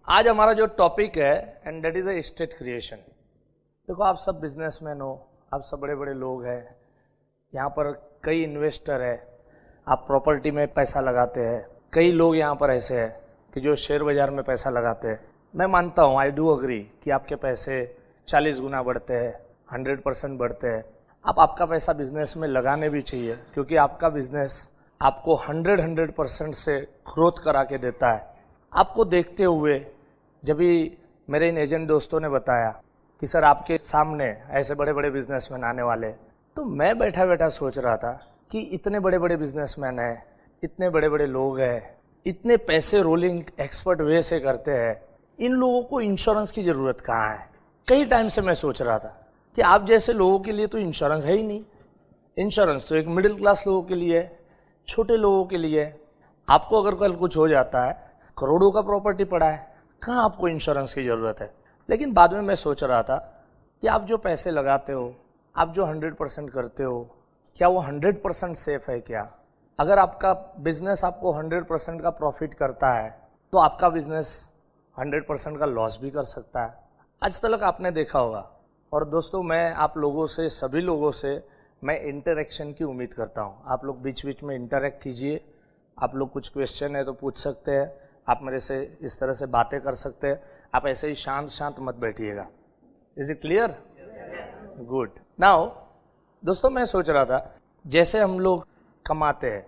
आज हमारा जो टॉपिक है and that is a estate creation. देखो, आप सब बिजनेसमैन हो, आप सब बड़े बड़े लोग हैं, यहाँ पर कई इन्वेस्टर है, आप प्रॉपर्टी में पैसा लगाते हैं। कई लोग यहाँ पर ऐसे हैं कि जो शेयर बाजार में पैसा लगाते हैं। मैं मानता हूँ, आई डू अग्री कि आपके पैसे 40 गुना बढ़ते हैं, 100% बढ़ते हैं। आप आपका पैसा बिजनेस में लगाने भी चाहिए, क्योंकि आपका बिजनेस आपको 100% से ग्रोथ करा के देता है। आपको देखते हुए जब भी मेरे इन एजेंट दोस्तों ने बताया कि सर आपके सामने ऐसे बड़े बड़े बिजनेसमैन आने वाले, तो मैं बैठा बैठा सोच रहा था कि इतने बड़े बड़े बिजनेसमैन हैं, इतने बड़े बड़े लोग हैं, इतने पैसे रोलिंग एक्सपर्ट वे से करते हैं, इन लोगों को इंश्योरेंस की ज़रूरत कहाँ है। कई टाइम से मैं सोच रहा था कि आप जैसे लोगों के लिए तो इंश्योरेंस है ही नहीं। इंश्योरेंस तो एक मिडिल क्लास लोगों के लिए है, छोटे लोगों के लिए है। आपको अगर कल कुछ हो जाता है, करोड़ों का प्रॉपर्टी पड़ा है, कहाँ आपको इंश्योरेंस की ज़रूरत है। लेकिन बाद में मैं सोच रहा था कि आप जो पैसे लगाते हो, आप जो 100% करते हो, क्या वो 100% सेफ है क्या? अगर आपका बिजनेस आपको 100% का प्रॉफिट करता है, तो आपका बिजनेस 100% का लॉस भी कर सकता है। आज तक आपने देखा होगा। और दोस्तों, मैं आप लोगों से, सभी लोगों से मैं इंटरेक्शन की उम्मीद करता हूँ। आप लोग बीच बीच में इंटरेक्ट कीजिए। आप लोग कुछ क्वेश्चन है तो पूछ सकते हैं, आप मेरे से इस तरह से बातें कर सकते हैं। आप ऐसे ही शांत शांत मत बैठिएगा। Is it clear? Good. Now दोस्तों, मैं सोच रहा था, जैसे हम लोग कमाते हैं,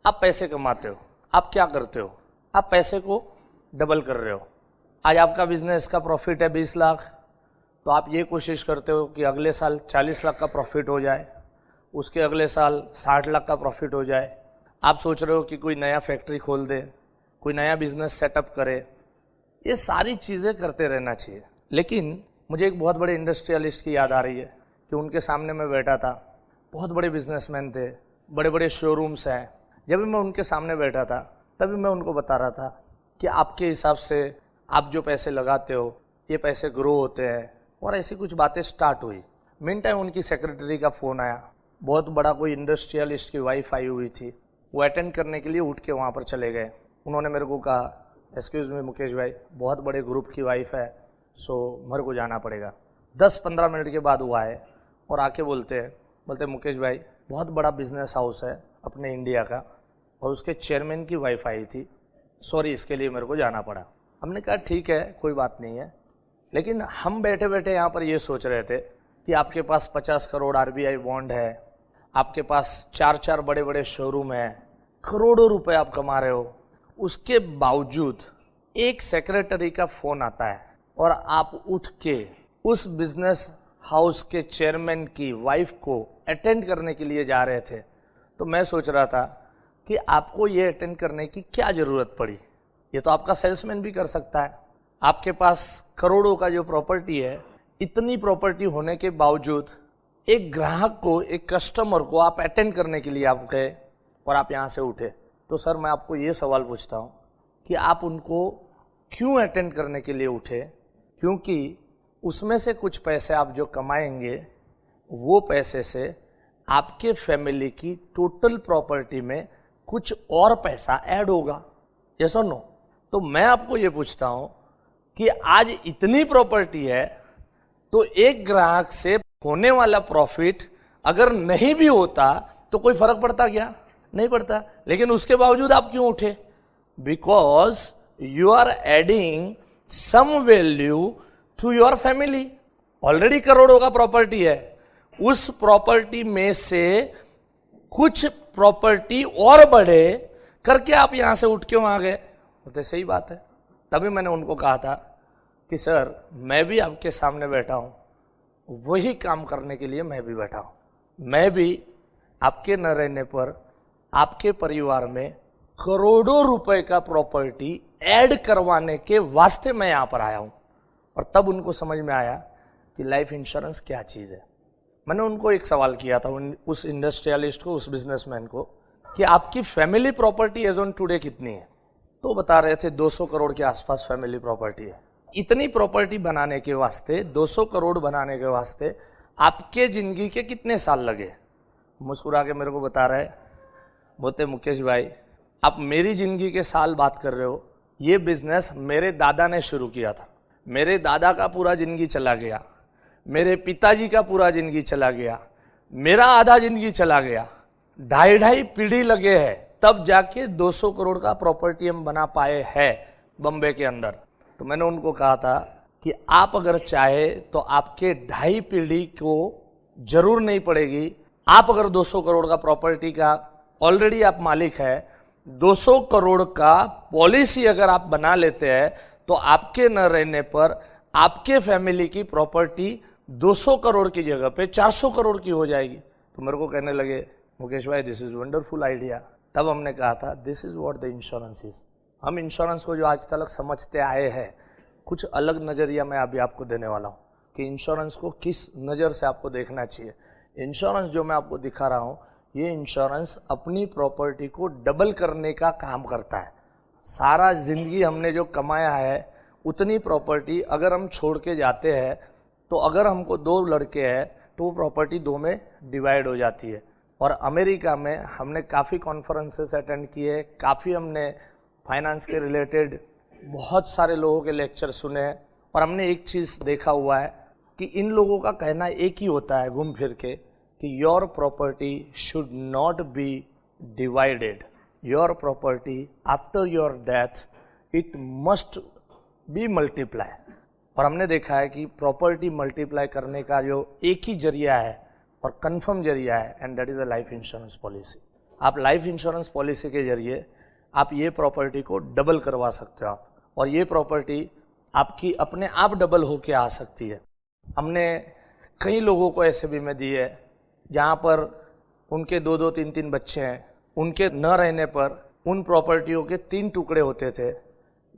आप पैसे कमाते हो, आप क्या करते हो? आप पैसे को डबल कर रहे हो। आज आपका बिजनेस का प्रॉफिट है 20 लाख, तो आप ये कोशिश करते हो कि अगले साल 40 लाख का प्रॉफिट हो जाए, उसके अगले साल 60 लाख का प्रॉफिट हो जाए। आप सोच रहे हो कि कोई नया फैक्ट्री खोल दे, कोई नया बिजनेस सेटअप करे। ये सारी चीज़ें करते रहना चाहिए। लेकिन मुझे एक बहुत बड़े इंडस्ट्रियलिस्ट की याद आ रही है कि उनके सामने मैं बैठा था। बहुत बड़े बिजनेसमैन थे, बड़े बड़े शोरूम्स हैं। जब भी मैं उनके सामने बैठा था, तभी मैं उनको बता रहा था कि आपके हिसाब से आप जो पैसे लगाते हो, ये पैसे ग्रो होते हैं। और ऐसी कुछ बातें स्टार्ट हुई। मीन टाइम उनकी सेक्रेटरी का फ़ोन आया। बहुत बड़ा कोई इंडस्ट्रियलिस्ट की वाइफ आई हुई थी। वो अटेंड करने के लिए उठ के वहाँ पर चले गए। उन्होंने मेरे को कहा, एक्सक्यूज़ मी मुकेश भाई, बहुत बड़े ग्रुप की वाइफ है, सो मेरे को जाना पड़ेगा। 10-15 मिनट के बाद वो आए और आके बोलते मुकेश भाई, बहुत बड़ा बिजनेस हाउस है अपने इंडिया का, और उसके चेयरमैन की वाइफ आई थी, सॉरी इसके लिए मेरे को जाना पड़ा। हमने कहा ठीक है, कोई बात नहीं है। लेकिन हम बैठे बैठे यहाँ पर ये सोच रहे थे कि आपके पास 50 करोड़ RBI बॉन्ड है, आपके पास 4 बड़े बड़े शोरूम है, करोड़ों रुपए आप कमा रहे हो। उसके बावजूद एक सेक्रेटरी का फ़ोन आता है और आप उठ के उस बिजनेस हाउस के चेयरमैन की वाइफ को अटेंड करने के लिए जा रहे थे। तो मैं सोच रहा था कि आपको ये अटेंड करने की क्या ज़रूरत पड़ी? ये तो आपका सेल्समैन भी कर सकता है। आपके पास करोड़ों का जो प्रॉपर्टी है, इतनी प्रॉपर्टी होने के बावजूद एक ग्राहक को, एक कस्टमर को आप अटेंड करने के लिए आप गए और आप यहाँ से उठे। तो सर, मैं आपको ये सवाल पूछता हूँ कि आप उनको क्यों अटेंड करने के लिए उठे? क्योंकि उसमें से कुछ पैसे आप जो कमाएंगे, वो पैसे से आपके फैमिली की टोटल प्रॉपर्टी में कुछ और पैसा ऐड होगा। यस और नो? तो मैं आपको ये पूछता हूँ कि आज इतनी प्रॉपर्टी है, तो एक ग्राहक से होने वाला प्रॉफिट अगर नहीं भी होता तो कोई फर्क पड़ता क्या? नहीं पड़ता। लेकिन उसके बावजूद आप क्यों उठे? Because you are adding some value to your family. Already करोड़ों का प्रॉपर्टी है, उस प्रॉपर्टी में से कुछ प्रॉपर्टी और बढ़े करके आप यहां से उठ क्यों आ गए? तो सही बात है। तभी मैंने उनको कहा था कि सर, मैं भी आपके सामने बैठा हूं, वही काम करने के लिए मैं भी बैठा हूं। मैं भी आपके न रहने पर आपके परिवार में करोड़ों रुपए का प्रॉपर्टी ऐड करवाने के वास्ते मैं यहां पर आया हूं। और तब उनको समझ में आया कि लाइफ इंश्योरेंस क्या चीज़ है। मैंने उनको एक सवाल किया था, उस इंडस्ट्रियलिस्ट को, उस बिजनेसमैन को, कि आपकी family property as on today कितनी है? तो बता रहे थे 200 करोड़ के आसपास फैमिली प्रॉपर्टी है। इतनी प्रॉपर्टी बनाने के वास्ते, 200 करोड़ बनाने के वास्ते आपके जिंदगी के कितने साल लगे? मुस्कुरा के मेरे को बता रहे, बोलते मुकेश भाई, आप मेरी जिंदगी के साल बात कर रहे हो, ये बिजनेस मेरे दादा ने शुरू किया था, मेरे दादा का पूरा जिंदगी चला गया, मेरे पिताजी का पूरा जिंदगी चला गया, मेरा आधा जिंदगी चला गया, 2.5 पीढ़ी लगे हैं, तब जाके 200 करोड़ का प्रॉपर्टी हम बना पाए हैं बम्बे के अंदर। तो मैंने उनको कहा था कि आप अगर चाहे तो आपके 2.5 पीढ़ी को जरूर नहीं पड़ेगी, आप अगर 200 करोड़ का प्रॉपर्टी का ऑलरेडी आप मालिक है, 200 करोड़ का पॉलिसी अगर आप बना लेते हैं तो आपके न रहने पर आपके फैमिली की प्रॉपर्टी 200 करोड़ की जगह पे 400 करोड़ की हो जाएगी। तो मेरे को कहने लगे मुकेश भाई दिस इज वंडरफुल आइडिया। तब हमने कहा था this is what the insurance is. हम इंश्योरेंस को जो आज तक समझते आए हैं, कुछ अलग नज़रिया मैं अभी आपको देने वाला हूँ कि इंश्योरेंस को किस नज़र से आपको देखना चाहिए। इंश्योरेंस जो मैं आपको दिखा रहा हूँ, ये इंश्योरेंस अपनी प्रॉपर्टी को डबल करने का काम करता है। सारा जिंदगी हमने जो कमाया है उतनी प्रॉपर्टी अगर हम छोड़ के जाते हैं तो अगर हमको 2 लड़के हैं तो वो प्रॉपर्टी 2 में डिवाइड हो जाती है। और अमेरिका में हमने काफ़ी कॉन्फ्रेंसेस अटेंड किए, काफ़ी हमने फाइनेंस के रिलेटेड बहुत सारे लोगों के लेक्चर सुने हैं और हमने एक चीज़ देखा हुआ है कि इन लोगों का कहना एक ही होता है घूम फिर के कि your property should not be divided, your property after your death it must be multiply. और हमने देखा है कि प्रॉपर्टी मल्टीप्लाई करने का जो एक ही जरिया है और कंफर्म जरिया है, and that is a life insurance policy. आप लाइफ इंश्योरेंस पॉलिसी के जरिए आप ये प्रॉपर्टी को डबल करवा सकते हो और ये प्रॉपर्टी आपकी अपने आप डबल होके आ सकती है। हमने कई लोगों को ऐसे भी में दी है जहाँ पर उनके 2-2, 3-3 बच्चे हैं, उनके न रहने पर उन प्रॉपर्टियों के 3 टुकड़े होते थे,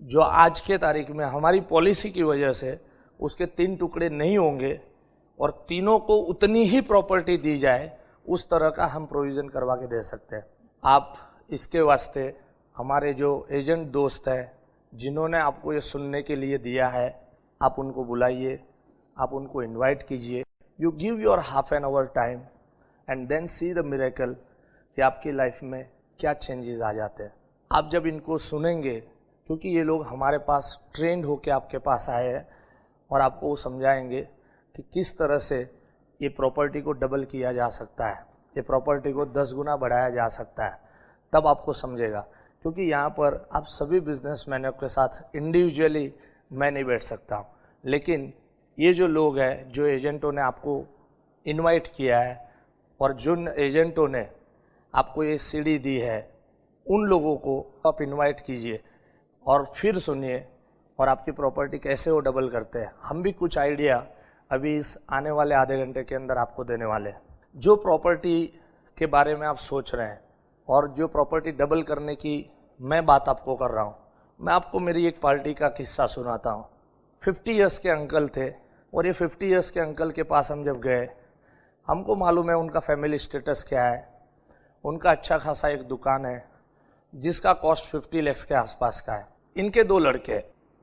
जो आज के तारीख में हमारी पॉलिसी की वजह से उसके 3 टुकड़े नहीं होंगे और तीनों को उतनी ही प्रॉपर्टी दी जाए, उस तरह का हम प्रोविज़न करवा के दे सकते हैं। आप इसके वास्ते हमारे जो एजेंट दोस्त हैं जिन्होंने आपको ये सुनने के लिए दिया है, आप उनको बुलाइए, आप उनको इनवाइट कीजिए। You give your half an hour time and then see the miracle कि आपकी लाइफ में क्या चेंजेस आ जाते हैं। आप जब इनको सुनेंगे, क्योंकि ये लोग हमारे पास ट्रेंड होके आपके पास आए हैं और आपको वो समझाएंगे कि किस तरह से ये प्रॉपर्टी को डबल किया जा सकता है, ये प्रॉपर्टी को 10 गुना बढ़ाया जा सकता है, तब आपको समझेगा। क्योंकि यहाँ पर आप सभी बिजनेसमैनों के साथ इंडिविजुअली मैं नहीं बैठ सकता हूँ, लेकिन ये जो लोग हैं, जो एजेंटों ने आपको इनवाइट किया है और जिन एजेंटों ने आपको ये सीढ़ी दी है, उन लोगों को आप इनवाइट कीजिए और फिर सुनिए और आपकी प्रॉपर्टी कैसे वो डबल करते हैं। हम भी कुछ आइडिया अभी इस आने वाले आधे घंटे के अंदर आपको देने वाले हैं। जो प्रॉपर्टी के बारे में आप सोच रहे हैं और जो प्रॉपर्टी डबल करने की मैं बात आपको कर रहा हूँ, मैं आपको मेरी एक पार्टी का किस्सा सुनाता हूँ। 50 इयर्स के अंकल थे और ये 50 इयर्स के अंकल के पास हम जब गए, हमको मालूम है उनका फैमिली स्टेटस क्या है। उनका अच्छा खासा एक दुकान है जिसका कॉस्ट 50 लाख के आसपास का है। इनके 2 लड़के,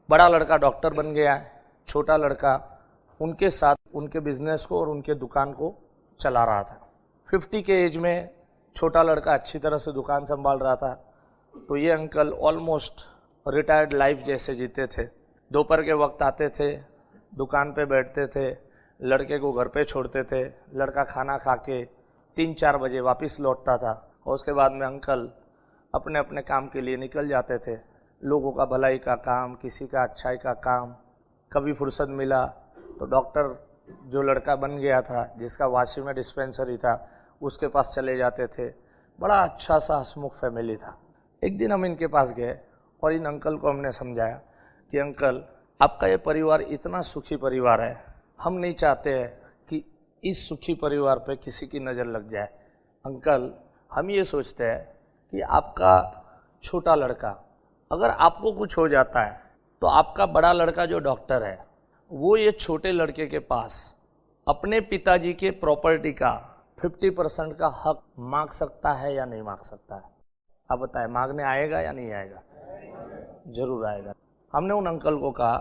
बड़ा लड़का डॉक्टर बन गया है, छोटा लड़का उनके साथ उनके बिजनेस को और उनके दुकान को चला रहा था। 50 के एज में छोटा लड़का अच्छी तरह से दुकान संभाल रहा था, तो ये अंकल ऑलमोस्ट रिटायर्ड लाइफ जैसे जीते थे। दोपहर के वक्त आते थे, दुकान पे बैठते थे, लड़के को घर पे छोड़ते थे, लड़का खाना खा के 3-4 बजे वापस लौटता था और उसके बाद में अंकल अपने अपने काम के लिए निकल जाते थे। लोगों का भलाई का काम, किसी का अच्छाई का काम। कभी फुर्सत मिला तो डॉक्टर जो लड़का बन गया था, जिसका वाशी में डिस्पेंसरी था, उसके पास चले जाते थे। बड़ा अच्छा सा हसमुख फैमिली था। एक दिन हम इनके पास गए और इन अंकल को हमने समझाया कि अंकल, आपका ये परिवार इतना सुखी परिवार है, हम नहीं चाहते हैं कि इस सुखी परिवार पे किसी की नज़र लग जाए। अंकल, हम ये सोचते हैं कि आपका छोटा लड़का, अगर आपको कुछ हो जाता है तो आपका बड़ा लड़का जो डॉक्टर है, वो ये छोटे लड़के के पास अपने पिताजी के प्रॉपर्टी का 50% का हक मांग सकता है या नहीं मांग सकता है? आप बताएं, मांगने आएगा या नहीं आएगा? जरूर आएगा। हमने उन अंकल को कहा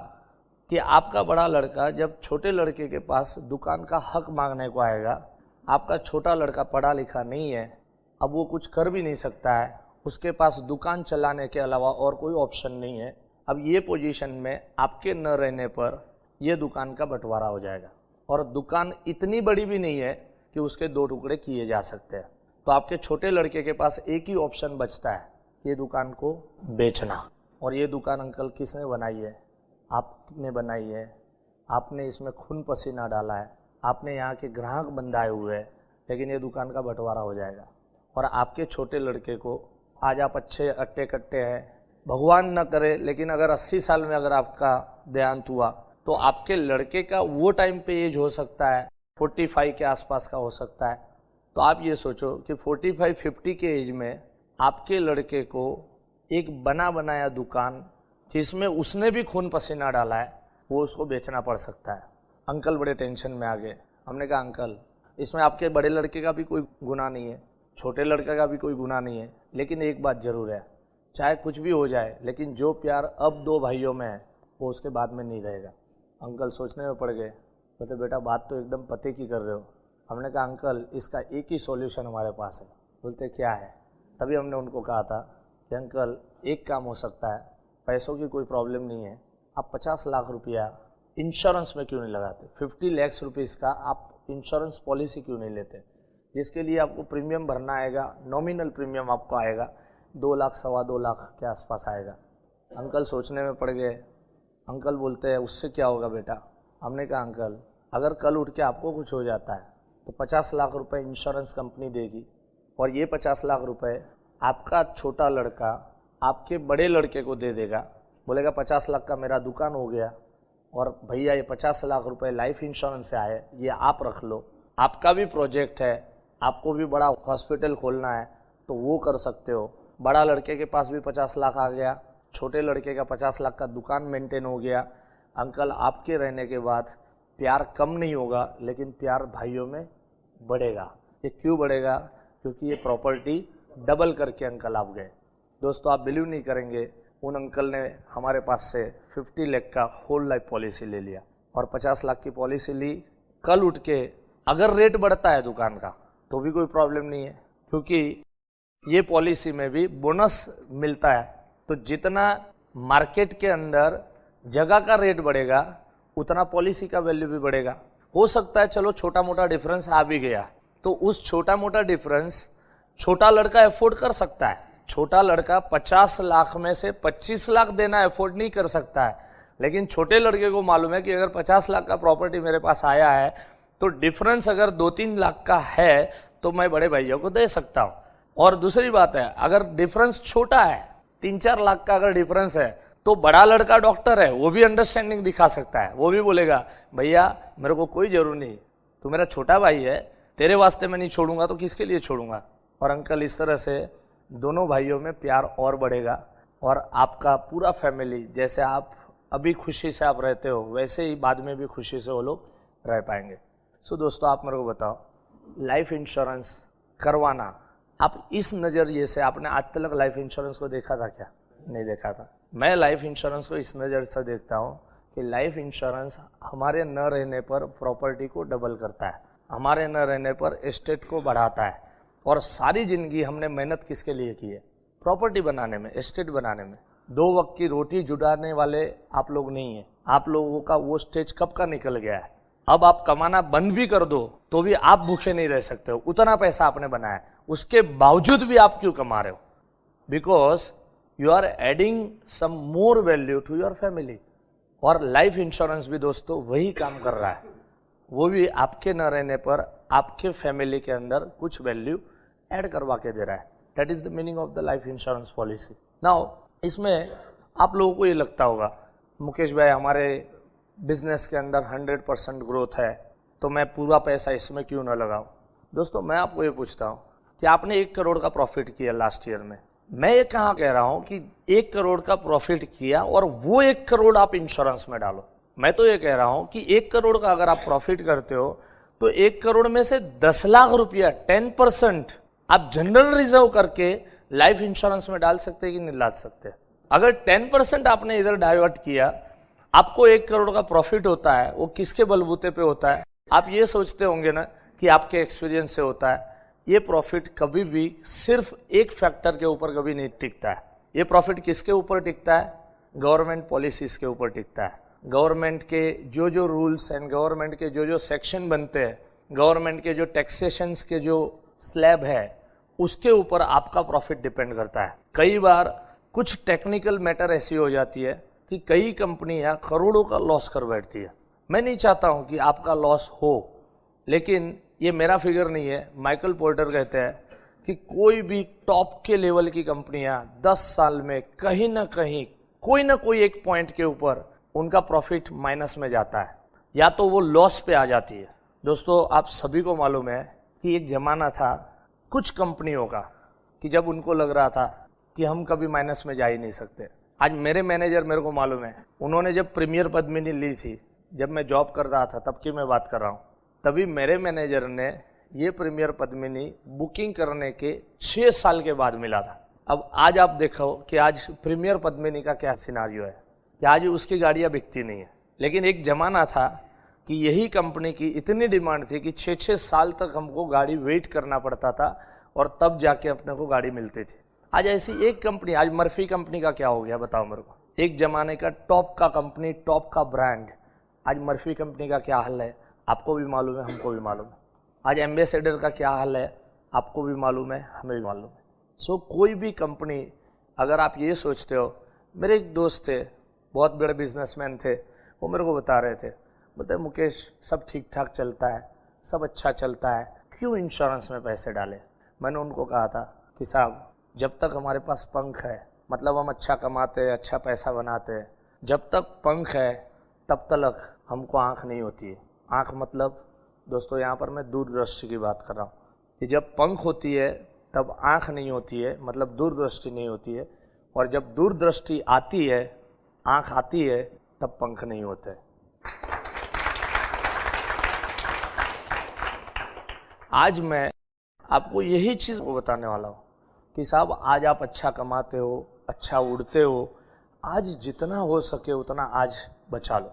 कि आपका बड़ा लड़का जब छोटे लड़के के पास दुकान का हक मांगने को आएगा, आपका छोटा लड़का पढ़ा लिखा नहीं है, अब वो कुछ कर भी नहीं सकता है, उसके पास दुकान चलाने के अलावा और कोई ऑप्शन नहीं है, अब ये पोजीशन में आपके न रहने पर ये दुकान का बंटवारा हो जाएगा, और दुकान इतनी बड़ी भी नहीं है कि उसके 2 टुकड़े किए जा सकते हैं। तो आपके छोटे लड़के के पास एक ही ऑप्शन बचता है, ये दुकान को बेचना। और ये दुकान अंकल किसने बनाई है? आपने बनाई है, आपने इसमें खून पसीना डाला है, आपने यहाँ के ग्राहक बंधाए हुए हैं, लेकिन ये दुकान का बंटवारा हो जाएगा। और आपके छोटे लड़के को आज आप अच्छे अट्टे कट्टे हैं, भगवान न करे, लेकिन अगर 80 साल में अगर आपका देहांत हुआ तो आपके लड़के का वो टाइम पे एज हो सकता है 45 के आसपास का हो सकता है। तो आप ये सोचो कि 45-50 के एज में आपके लड़के को एक बना बनाया दुकान जिसमें उसने भी खून पसीना डाला है, वो उसको बेचना पड़ सकता है। अंकल बड़े टेंशन में आ गए। हमने कहा अंकल, इसमें आपके बड़े लड़के का भी कोई गुनाह नहीं है, छोटे लड़के का भी कोई गुनाह नहीं है, लेकिन एक बात ज़रूर है, चाहे कुछ भी हो जाए, लेकिन जो प्यार अब 2 भाइयों में है वो उसके बाद में नहीं रहेगा। अंकल सोचने में पड़ गए, बोलते बेटा बात तो एकदम पते की कर रहे हो। हमने कहा अंकल, इसका एक ही सॉल्यूशन हमारे पास है। बोलते क्या है? तभी हमने उनको कहा था कि अंकल एक काम हो सकता है, पैसों की कोई प्रॉब्लम नहीं है, आप 50 लाख रुपया इंश्योरेंस में क्यों नहीं लगाते? 50 लाख रुपीज़ का आप इंश्योरेंस पॉलिसी क्यों नहीं लेते, जिसके लिए आपको प्रीमियम भरना आएगा, नॉमिनल प्रीमियम आपको आएगा 2 लाख 2.25 लाख के आसपास आएगा। अंकल सोचने में पड़ गए। अंकल बोलते हैं उससे क्या होगा बेटा? हमने कहा अंकल, अगर कल उठ के आपको कुछ हो जाता है तो 50 लाख रुपए इंश्योरेंस कंपनी देगी, और ये 50 लाख रुपए आपका छोटा लड़का आपके बड़े लड़के को दे देगा। बोलेगा 50 लाख का मेरा दुकान हो गया, और भैया ये 50 लाख रुपए लाइफ इंश्योरेंस से आए, ये आप रख लो, आपका भी प्रोजेक्ट है, आपको भी बड़ा हॉस्पिटल खोलना है तो वो कर सकते हो। बड़ा लड़के के पास भी 50 लाख आ गया, छोटे लड़के का 50 लाख का दुकान मेंटेन हो गया। अंकल आपके रहने के बाद प्यार कम नहीं होगा, लेकिन प्यार भाइयों में बढ़ेगा। ये क्यों बढ़ेगा? क्योंकि ये प्रॉपर्टी डबल करके अंकल आप गए। दोस्तों आप बिलीव नहीं करेंगे, उन अंकल ने हमारे पास से 50 लाख का होल लाइफ पॉलिसी ले लिया और 50 लाख की पॉलिसी ली। कल उठ के अगर रेट बढ़ता है दुकान का तो भी कोई प्रॉब्लम नहीं है, क्योंकि ये पॉलिसी में भी बोनस मिलता है। तो जितना मार्केट के अंदर जगह का रेट बढ़ेगा उतना पॉलिसी का वैल्यू भी बढ़ेगा। हो सकता है चलो छोटा मोटा डिफरेंस आ भी गया, तो उस छोटा मोटा डिफरेंस छोटा लड़का अफोर्ड कर सकता है। छोटा लड़का 50 लाख में से 25 लाख देना अफोर्ड नहीं कर सकता है, लेकिन छोटे लड़के को मालूम है कि अगर 50 लाख का प्रॉपर्टी मेरे पास आया है तो डिफरेंस अगर 2-3 लाख का है तो मैं बड़े भैया को दे सकता हूँ। और दूसरी बात है, अगर डिफरेंस छोटा है, 3-4 लाख का अगर डिफरेंस है, तो बड़ा लड़का डॉक्टर है, वो भी अंडरस्टैंडिंग दिखा सकता है। वो भी बोलेगा भैया मेरे को कोई जरूर नहीं, तू मेरा छोटा भाई है, तेरे वास्ते मैं नहीं छोड़ूंगा तो किसके लिए छोड़ूंगा। और अंकल इस तरह से दोनों भाइयों में प्यार और बढ़ेगा, और आपका पूरा फैमिली जैसे आप अभी खुशी से आप रहते हो वैसे ही बाद में भी खुशी से वो लोग रह पाएंगे। सो दोस्तों आप मेरे को बताओ, लाइफ इंश्योरेंस करवाना आप इस नज़रिए से, आपने आज तक लाइफ इंश्योरेंस को देखा था क्या? नहीं देखा था। मैं लाइफ इंश्योरेंस को इस नज़र से देखता हूँ कि लाइफ इंश्योरेंस हमारे न रहने पर प्रॉपर्टी को डबल करता है, हमारे न रहने पर एस्टेट को बढ़ाता है। और सारी जिंदगी हमने मेहनत किसके लिए की है? प्रॉपर्टी बनाने में, एस्टेट बनाने में। 2 वक्त की रोटी जुटाने वाले आप लोग नहीं है। आप लोगों का वो स्टेज कब का निकल गया है। अब आप कमाना बंद भी कर दो तो भी आप भूखे नहीं रह सकते हो, उतना पैसा आपने बनाया, उसके बावजूद भी आप क्यों कमा रहे हो? Because you are adding some more value to your family. और लाइफ इंश्योरेंस भी दोस्तों वही काम कर रहा है, वो भी आपके न रहने पर आपके फैमिली के अंदर कुछ वैल्यू ऐड करवा के दे रहा है। That is the meaning of the life insurance policy. Now इसमें आप लोगों को ये लगता होगा मुकेश भाई हमारे बिजनेस के अंदर 100% ग्रोथ है तो मैं पूरा पैसा इसमें क्यों ना लगाऊं। दोस्तों मैं आपको ये पूछता हूँ कि आपने 1 करोड़ का प्रॉफिट किया लास्ट ईयर में, मैं ये कहाँ कह रहा हूँ कि 1 करोड़ का प्रॉफिट किया और वो 1 करोड़ आप इंश्योरेंस में डालो। मैं तो ये कह रहा हूँ कि 1 करोड़ का अगर आप प्रॉफिट करते हो तो 1 करोड़ में से 10 लाख रुपया 10% आप जनरल रिजर्व करके लाइफ इंश्योरेंस में डाल सकते हैं कि नहीं डाल सकते। अगर 10% आपने इधर डाइवर्ट किया, आपको 1 करोड़ का प्रॉफिट होता है, वो किसके बलबूते पे होता है? आप ये सोचते होंगे ना कि आपके एक्सपीरियंस से होता है। ये प्रॉफिट कभी भी सिर्फ एक फैक्टर के ऊपर कभी नहीं टिकता है। ये प्रॉफिट किसके ऊपर टिकता है? गवर्नमेंट पॉलिसीज़ के ऊपर टिकता है। गवर्नमेंट के जो जो रूल्स एंड गवर्नमेंट के जो जो सेक्शन बनते हैं, गवर्नमेंट के जो टैक्सेशंस के जो स्लैब है, उसके ऊपर आपका प्रॉफिट डिपेंड करता है। कई बार कुछ टेक्निकल मैटर ऐसी हो जाती है कि कई कंपनियां करोड़ों का लॉस कर बैठती है। मैं नहीं चाहता हूं कि आपका लॉस हो, लेकिन ये मेरा फिगर नहीं है। माइकल पोर्टर कहते हैं कि कोई भी टॉप के लेवल की कंपनियां 10 साल में कहीं ना कोई एक पॉइंट के ऊपर उनका प्रॉफिट माइनस में जाता है, या तो वो लॉस पे आ जाती है। दोस्तों, आप सभी को मालूम है कि एक ज़माना था कुछ कंपनियों का कि जब उनको लग रहा था कि हम कभी माइनस में जा ही नहीं सकते। आज मेरे मैनेजर, मेरे को मालूम है, उन्होंने जब प्रीमियर पद्मिनी ली थी, जब मैं जॉब कर रहा था तब की मैं बात कर रहा हूँ, तभी मेरे मैनेजर ने ये प्रीमियर पद्मिनी बुकिंग करने के 6 साल के बाद मिला था। अब आज आप देखो कि आज प्रीमियर पद्मिनी का क्या सिनारियो है कि आज उसकी गाड़ियाँ बिकती नहीं है। लेकिन एक ज़माना था कि यही कंपनी की इतनी डिमांड थी कि 6-6 साल तक हमको गाड़ी वेट करना पड़ता था और तब जाके अपने को गाड़ी मिलती थी। आज ऐसी एक कंपनी, आज मर्फी कंपनी का क्या हो गया बताओ मेरे को। एक ज़माने का टॉप का कंपनी, टॉप का ब्रांड, आज मर्फी कंपनी का क्या हाल है आपको भी मालूम है, हमको भी मालूम है। आज एम्बेसडर का क्या हाल है आपको भी मालूम है, हमें भी मालूम है। सो कोई भी कंपनी, अगर आप ये सोचते हो, मेरे एक दोस्त थे, बहुत बड़े बिजनेसमैन थे, वो मेरे को बता रहे थे, बोलते मुकेश सब ठीक ठाक चलता है, सब अच्छा चलता है, क्यों इंश्योरेंस में पैसे डालें। मैंने उनको कहा था कि साहब, जब तक हमारे पास पंख है, मतलब हम अच्छा कमाते हैं, अच्छा पैसा बनाते हैं, जब तक पंख है तब तक हमको आँख नहीं होती है। आँख मतलब दोस्तों यहाँ पर मैं दूरदृष्टि की बात कर रहा हूँ कि जब पंख होती है तब आँख नहीं होती है, मतलब दूरदृष्टि नहीं होती है, और जब दूरदृष्टि आती है, आँख आती है, तब पंख नहीं होते। आज मैं आपको यही चीज़ बताने वाला हूँ कि साहब, आज आप अच्छा कमाते हो, अच्छा उड़ते हो, आज जितना हो सके उतना आज बचा लो।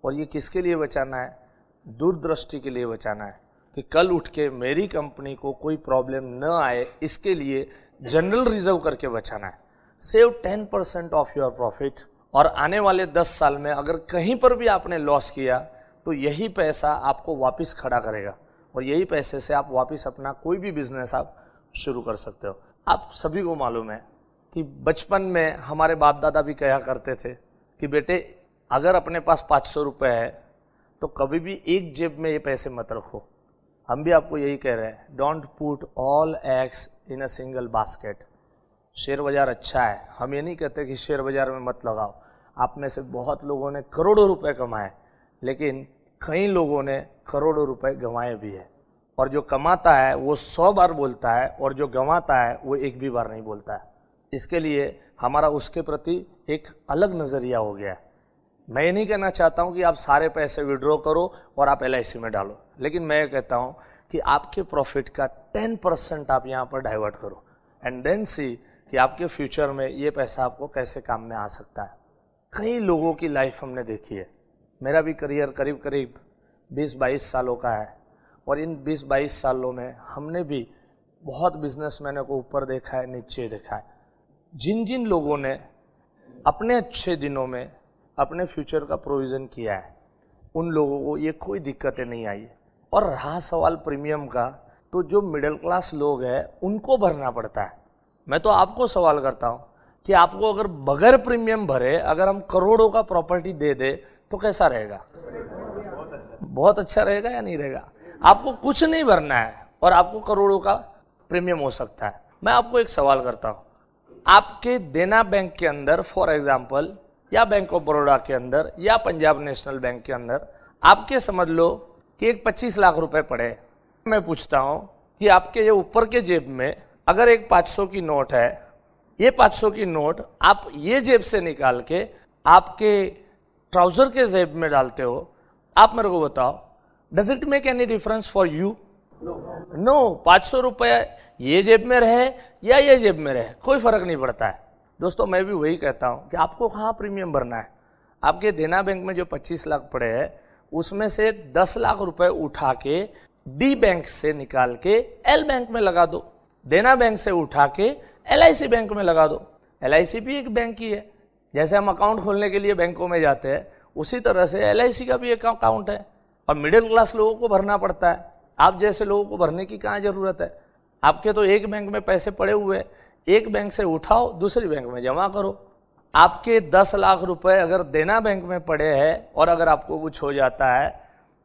और ये किसके लिए बचाना है? दूरदृष्टि के लिए बचाना है कि कल उठ के मेरी कंपनी को कोई प्रॉब्लम न आए, इसके लिए जनरल रिजर्व करके बचाना है। सेव 10% ऑफ योर प्रॉफिट, और आने वाले 10 साल में अगर कहीं पर भी आपने लॉस किया तो यही पैसा आपको वापस खड़ा करेगा, और यही पैसे से आप वापस अपना कोई भी बिजनेस आप शुरू कर सकते हो। आप सभी को मालूम है कि बचपन में हमारे बाप दादा भी कहा करते थे कि बेटे, अगर अपने पास 500 रुपये है तो कभी भी एक जेब में ये पैसे मत रखो। हम भी आपको यही कह रहे हैं, don't put all eggs in a single basket. Share बाज़ार अच्छा है, हम ये नहीं कहते कि शेयर बाज़ार में मत लगाओ। आप में से बहुत लोगों ने करोड़ों रुपए कमाए, लेकिन कई लोगों ने करोड़ों रुपए गंवाए भी है। और जो कमाता है वो 100 बार बोलता है, और जो गंवाता है वो एक भी बार नहीं बोलता है। इसके लिए हमारा उसके प्रति एक अलग नज़रिया हो गया है। मैं ये नहीं कहना चाहता हूँ कि आप सारे पैसे विड्रॉ करो और आप LIC में डालो, लेकिन मैं ये कहता हूँ कि आपके प्रॉफिट का 10% आप यहाँ पर डाइवर्ट करो, एंड देन सी कि आपके फ्यूचर में ये पैसा आपको कैसे काम में आ सकता है। कई लोगों की लाइफ हमने देखी है। मेरा भी करियर करीब करीब 20-22 सालों का है, और इन 20-22 सालों में हमने भी बहुत बिजनेसमैनों को ऊपर देखा है, नीचे देखा है। जिन जिन लोगों ने अपने अच्छे दिनों में अपने फ्यूचर का प्रोविज़न किया है, उन लोगों को ये कोई दिक्कतें नहीं आई है। और रहा सवाल प्रीमियम का, तो जो मिडिल क्लास लोग हैं उनको भरना पड़ता है। मैं तो आपको सवाल करता हूँ कि आपको अगर बगैर प्रीमियम भरे अगर हम करोड़ों का प्रॉपर्टी दे दे तो कैसा रहेगा? बहुत अच्छा रहेगा या नहीं रहेगा? आपको कुछ नहीं भरना है और आपको करोड़ों का प्रीमियम हो सकता है। मैं आपको एक सवाल करता हूँ, आपके देना बैंक के अंदर फॉर एग्जाम्पल, या बैंक ऑफ बड़ौदा के अंदर, या पंजाब नेशनल बैंक के अंदर आपके समझ लो कि एक 25 लाख रुपए पड़े। मैं पूछता हूं कि आपके ये ऊपर के जेब में अगर एक 500 की नोट है, ये 500 की नोट आप ये जेब से निकाल के आपके ट्राउजर के जेब में डालते हो, आप मेरे को बताओ, does it make any difference for you? No. 500 रुपए ये जेब में रहे या ये जेब में रहे, कोई फर्क नहीं पड़ता है। दोस्तों, मैं भी वही कहता हूं कि आपको कहाँ प्रीमियम भरना है। आपके देना बैंक में जो 25 लाख पड़े हैं, उसमें से 10 लाख रुपए उठा के D बैंक से निकाल के L बैंक में लगा दो, देना बैंक से उठा के LIC बैंक में लगा दो। LIC भी एक बैंक ही है, जैसे हम अकाउंट खोलने के लिए बैंकों में जाते हैं, उसी तरह से LIC का भी एक अकाउंट है और मिडिल क्लास लोगों को भरना पड़ता है। आप जैसे लोगों को भरने की कहाँ जरूरत है? आपके तो एक बैंक में पैसे पड़े हुए, एक बैंक से उठाओ दूसरी बैंक में जमा करो। आपके 10 लाख रुपए अगर देना बैंक में पड़े हैं और अगर आपको कुछ हो जाता है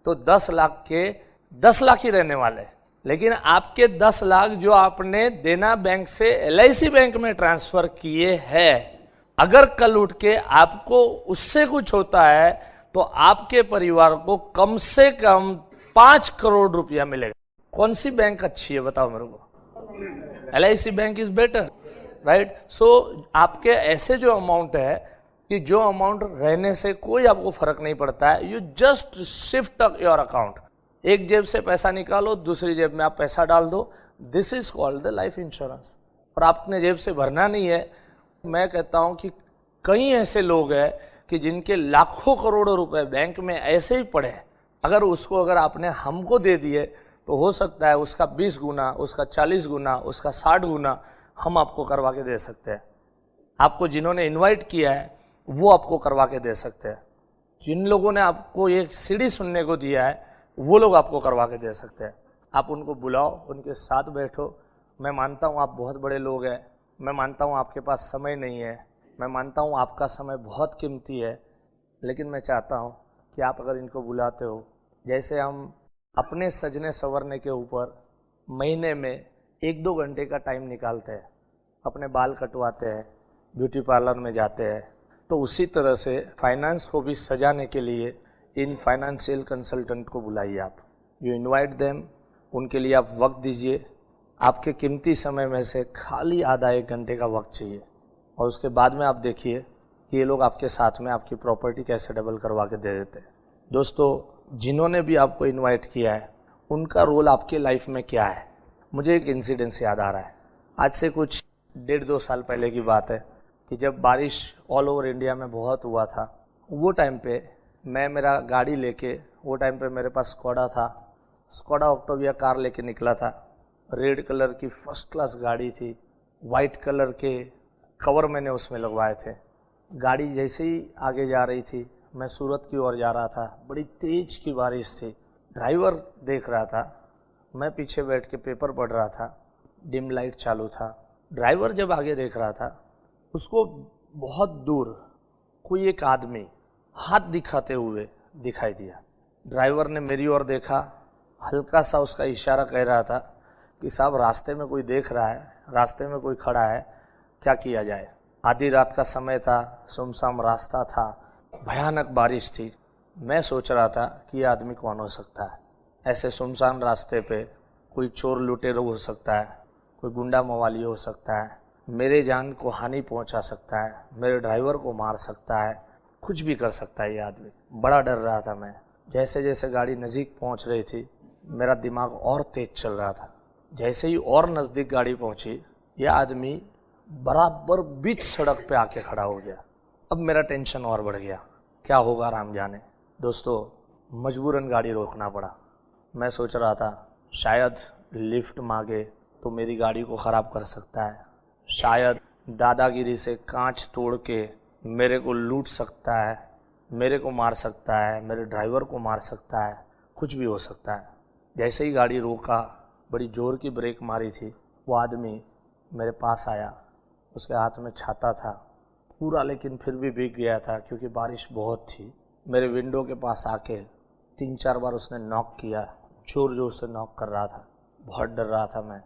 तो 10 लाख के 10 लाख ही रहने वाले, लेकिन आपके 10 लाख जो आपने देना बैंक से LIC बैंक में ट्रांसफर किए हैं, अगर कल उठ के आपको उससे कुछ होता है तो आपके परिवार को कम से कम 5 करोड़ रुपया मिलेगा। कौन सी बैंक अच्छी है बताओ मेरे को? LIC bank is better, right? So आपके ऐसे जो अमाउंट है कि जो अमाउंट रहने से कोई आपको फर्क नहीं पड़ता है, you just shift your account. एक जेब से पैसा निकालो, दूसरी जेब में आप पैसा डाल दो। This is called the life insurance. और आपने जेब से भरना नहीं है। मैं कहता हूं कि कई ऐसे लोग हैं कि जिनके लाखों करोड़ों रुपए बैंक में ऐसे ही पड़े हैं, अगर आपने हमको दे दिए तो हो सकता है उसका 20 गुना, उसका 40 गुना, उसका 60 गुना हम आपको करवा के दे सकते हैं। आपको जिन्होंने इनवाइट किया है वो आपको करवा के दे सकते हैं। जिन लोगों ने आपको एक सीढ़ी सुनने को दिया है वो लोग आपको करवा के दे सकते हैं। आप उनको बुलाओ, उनके साथ बैठो। मैं मानता हूँ आप बहुत बड़े लोग हैं, मैं मानता हूँ आपके पास समय नहीं है, मैं मानता हूँ आपका समय बहुत कीमती है, लेकिन मैं चाहता हूँ कि आप अगर इनको बुलाते हो, जैसे हम अपने सजने संवरने के ऊपर महीने में 1-2 घंटे का टाइम निकालते हैं, अपने बाल कटवाते हैं, ब्यूटी पार्लर में जाते हैं, तो उसी तरह से फाइनेंस को भी सजाने के लिए इन फाइनेंशियल कंसल्टेंट को बुलाइए। आप यू इनवाइट देम, उनके लिए आप वक्त दीजिए। आपके कीमती समय में से खाली आधा 1 घंटे का वक्त चाहिए और उसके बाद में आप देखिए कि ये लोग आपके साथ में आपकी प्रॉपर्टी कैसे डबल करवा के दे देते हैं। दोस्तों, जिन्होंने भी आपको इनवाइट किया है उनका रोल आपके लाइफ में क्या है? मुझे एक इंसिडेंस याद आ रहा है। आज से कुछ 1.5-2 साल पहले की बात है कि जब बारिश ऑल ओवर इंडिया में बहुत हुआ था, वो टाइम पे मैं मेरा गाड़ी लेके, वो टाइम पे मेरे पास स्कोडा था, स्कोडा ऑक्टाविया कार लेके निकला था। रेड कलर की फर्स्ट क्लास गाड़ी थी, वाइट कलर के कवर मैंने उसमें लगवाए थे। गाड़ी जैसे ही आगे जा रही थी, मैं सूरत की ओर जा रहा था, बड़ी तेज की बारिश थी। ड्राइवर देख रहा था, मैं पीछे बैठ के पेपर पढ़ रहा था, डिम लाइट चालू था। ड्राइवर जब आगे देख रहा था, उसको बहुत दूर कोई एक आदमी हाथ दिखाते हुए दिखाई दिया। ड्राइवर ने मेरी ओर देखा, हल्का सा उसका इशारा कह रहा था कि साहब रास्ते में कोई देख रहा है, रास्ते में कोई खड़ा है, क्या किया जाए? आधी रात का समय था, सुमसाम रास्ता था, भयानक बारिश थी। मैं सोच रहा था कि ये आदमी कौन हो सकता है? ऐसे सुमसान रास्ते पे कोई चोर लुटेरा हो सकता है, कोई गुंडा मवाली हो सकता है, मेरे जान को हानि पहुंचा सकता है, मेरे ड्राइवर को मार सकता है, कुछ भी कर सकता है ये आदमी। बड़ा डर रहा था मैं। जैसे जैसे गाड़ी नज़दीक पहुंच रही थी, मेरा दिमाग और तेज चल रहा था। जैसे ही और नज़दीक गाड़ी पहुंची, यह आदमी बराबर बीच सड़क पे आके खड़ा हो गया। अब मेरा टेंशन और बढ़ गया, क्या होगा राम जाने। दोस्तों, मजबूरन गाड़ी रोकना पड़ा। मैं सोच रहा था शायद लिफ्ट मांगे तो मेरी गाड़ी को ख़राब कर सकता है, शायद दादागिरी से कांच तोड़ के मेरे को लूट सकता है, मेरे को मार सकता है, मेरे ड्राइवर को मार सकता है, कुछ भी हो सकता है। जैसे ही गाड़ी रोका, बड़ी ज़ोर की ब्रेक मारी थी, वो आदमी मेरे पास आया। उसके हाथ में छाता था पूरा, लेकिन फिर भी भीग गया था क्योंकि बारिश बहुत थी। मेरे विंडो के पास आके 3-4 बार उसने नॉक किया, ज़ोर ज़ोर से नॉक कर रहा था। बहुत डर रहा था मैं।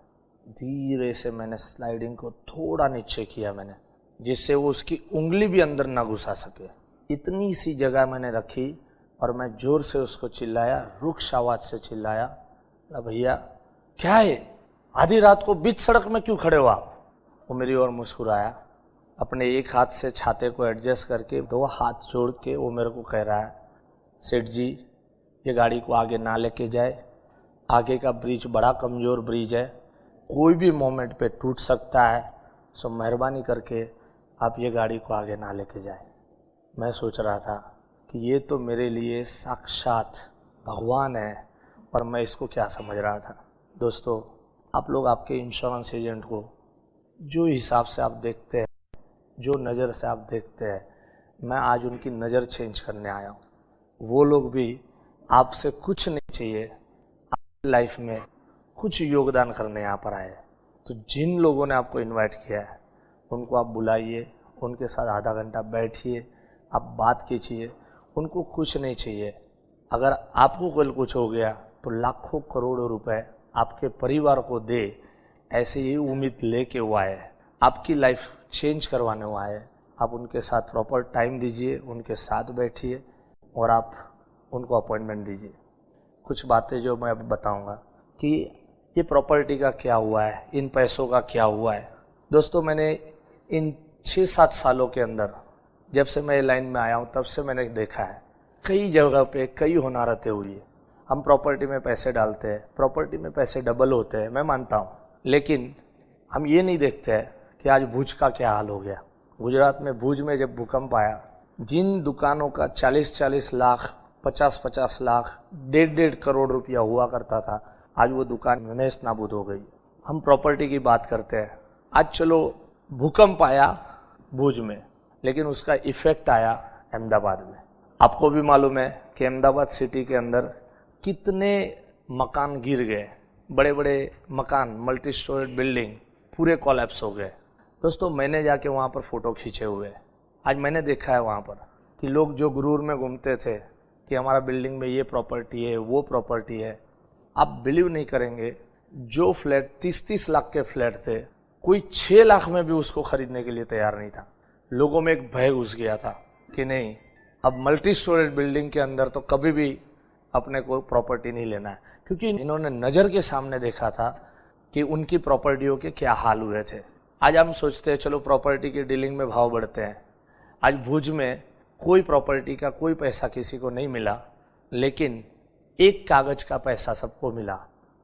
धीरे से मैंने स्लाइडिंग को थोड़ा नीचे किया मैंने, जिससे वो उसकी उंगली भी अंदर ना घुसा सके। इतनी सी जगह मैंने रखी और मैं ज़ोर से उसको चिल्लाया, रुक्ष आवाज़ से चिल्लाया, भैया क्या है, आधी रात को बीच सड़क में क्यों खड़े हो आप? वो मेरी ओर मुस्कुराया, अपने एक हाथ से छाते को एडजस्ट करके 2 हाथ जोड़ के वो मेरे को कह रहा है, सेठ जी ये गाड़ी को आगे ना लेके जाए, आगे का ब्रिज बड़ा कमज़ोर ब्रिज है, कोई भी मोमेंट पे टूट सकता है, सो मेहरबानी करके आप ये गाड़ी को आगे ना लेके जाए। मैं सोच रहा था कि ये तो मेरे लिए साक्षात भगवान है और मैं इसको क्या समझ रहा था। दोस्तों, आप लोग आपके इंश्योरेंस एजेंट को जो हिसाब से आप देखते हैं, जो नज़र से आप देखते हैं, मैं आज उनकी नज़र चेंज करने आया हूँ। वो लोग भी आपसे कुछ नहीं चाहिए, आपकी लाइफ में कुछ योगदान करने यहाँ पर आए। तो जिन लोगों ने आपको इनवाइट किया है उनको आप बुलाइए, उनके साथ आधा घंटा बैठिए, आप बात कीजिए। उनको कुछ नहीं चाहिए। अगर आपको कल कुछ हो गया तो लाखों करोड़ों रुपए आपके परिवार को दे, ऐसे ही उम्मीद लेके वो आए, आपकी लाइफ चेंज करवाने वो आए। आप उनके साथ प्रॉपर टाइम दीजिए, उनके साथ बैठिए और आप उनको अपॉइंटमेंट दीजिए। कुछ बातें जो मैं अब बताऊंगा कि ये प्रॉपर्टी का क्या हुआ है, इन पैसों का क्या हुआ है। दोस्तों, मैंने इन 6-7 सालों के अंदर, जब से मैं लाइन में आया हूँ तब से मैंने देखा है कई जगह पे कई होनारतें हुई है। हम प्रॉपर्टी में पैसे डालते हैं, प्रॉपर्टी में पैसे डबल होते हैं, मैं मानता हूँ, लेकिन हम ये नहीं देखते हैं कि आज भुज का क्या हाल हो गया। गुजरात में भुज में जब भूकंप आया, जिन दुकानों का 40-40 लाख, 50-50 लाख, 1.5 करोड़ रुपया हुआ करता था, आज वो दुकान नहस नाबूद हो गई। हम प्रॉपर्टी की बात करते हैं। आज चलो भूकंप आया भुज में, लेकिन उसका इफेक्ट आया अहमदाबाद में। आपको भी मालूम है कि अहमदाबाद सिटी के अंदर कितने मकान गिर गए, बड़े बड़े मकान, मल्टी स्टोरेड बिल्डिंग पूरे कोलैप्स हो गए। दोस्तों, मैंने जाके वहाँ पर फ़ोटो खींचे हुए। आज मैंने देखा है वहाँ पर कि लोग जो गुरूर में घूमते थे कि हमारा बिल्डिंग में ये प्रॉपर्टी है, वो प्रॉपर्टी है, आप बिलीव नहीं करेंगे, जो फ्लैट 30-30 लाख के फ्लैट थे, कोई 6 लाख में भी उसको खरीदने के लिए तैयार नहीं था। लोगों में एक भय घुस गया था कि नहीं, अब मल्टी स्टोरेज बिल्डिंग के अंदर तो कभी भी अपने को प्रॉपर्टी नहीं लेना है, क्योंकि इन्होंने नज़र के सामने देखा था कि उनकी प्रॉपर्टियों के क्या हाल हुए थे। आज हम सोचते हैं चलो प्रॉपर्टी की डीलिंग में भाव बढ़ते हैं। आज भुज में कोई प्रॉपर्टी का कोई पैसा किसी को नहीं मिला, लेकिन एक कागज़ का पैसा सबको मिला,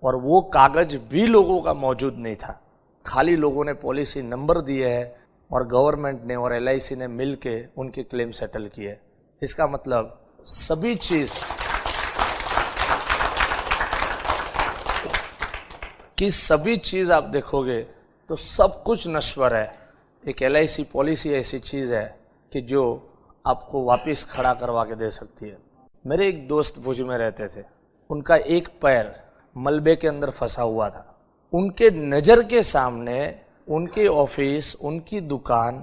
और वो कागज़ भी लोगों का मौजूद नहीं था। खाली लोगों ने पॉलिसी नंबर दिए हैं और गवर्नमेंट ने और LIC ने मिल के उनके क्लेम सेटल किए। इसका मतलब सभी चीज़ कि सभी चीज़ आप देखोगे तो सब कुछ नश्वर है। एक LIC पॉलिसी ऐसी चीज़ है कि जो आपको वापस खड़ा करवा के दे सकती है। मेरे एक दोस्त भुज में रहते थे, उनका एक पैर मलबे के अंदर फंसा हुआ था। उनके नज़र के सामने उनके ऑफिस, उनकी दुकान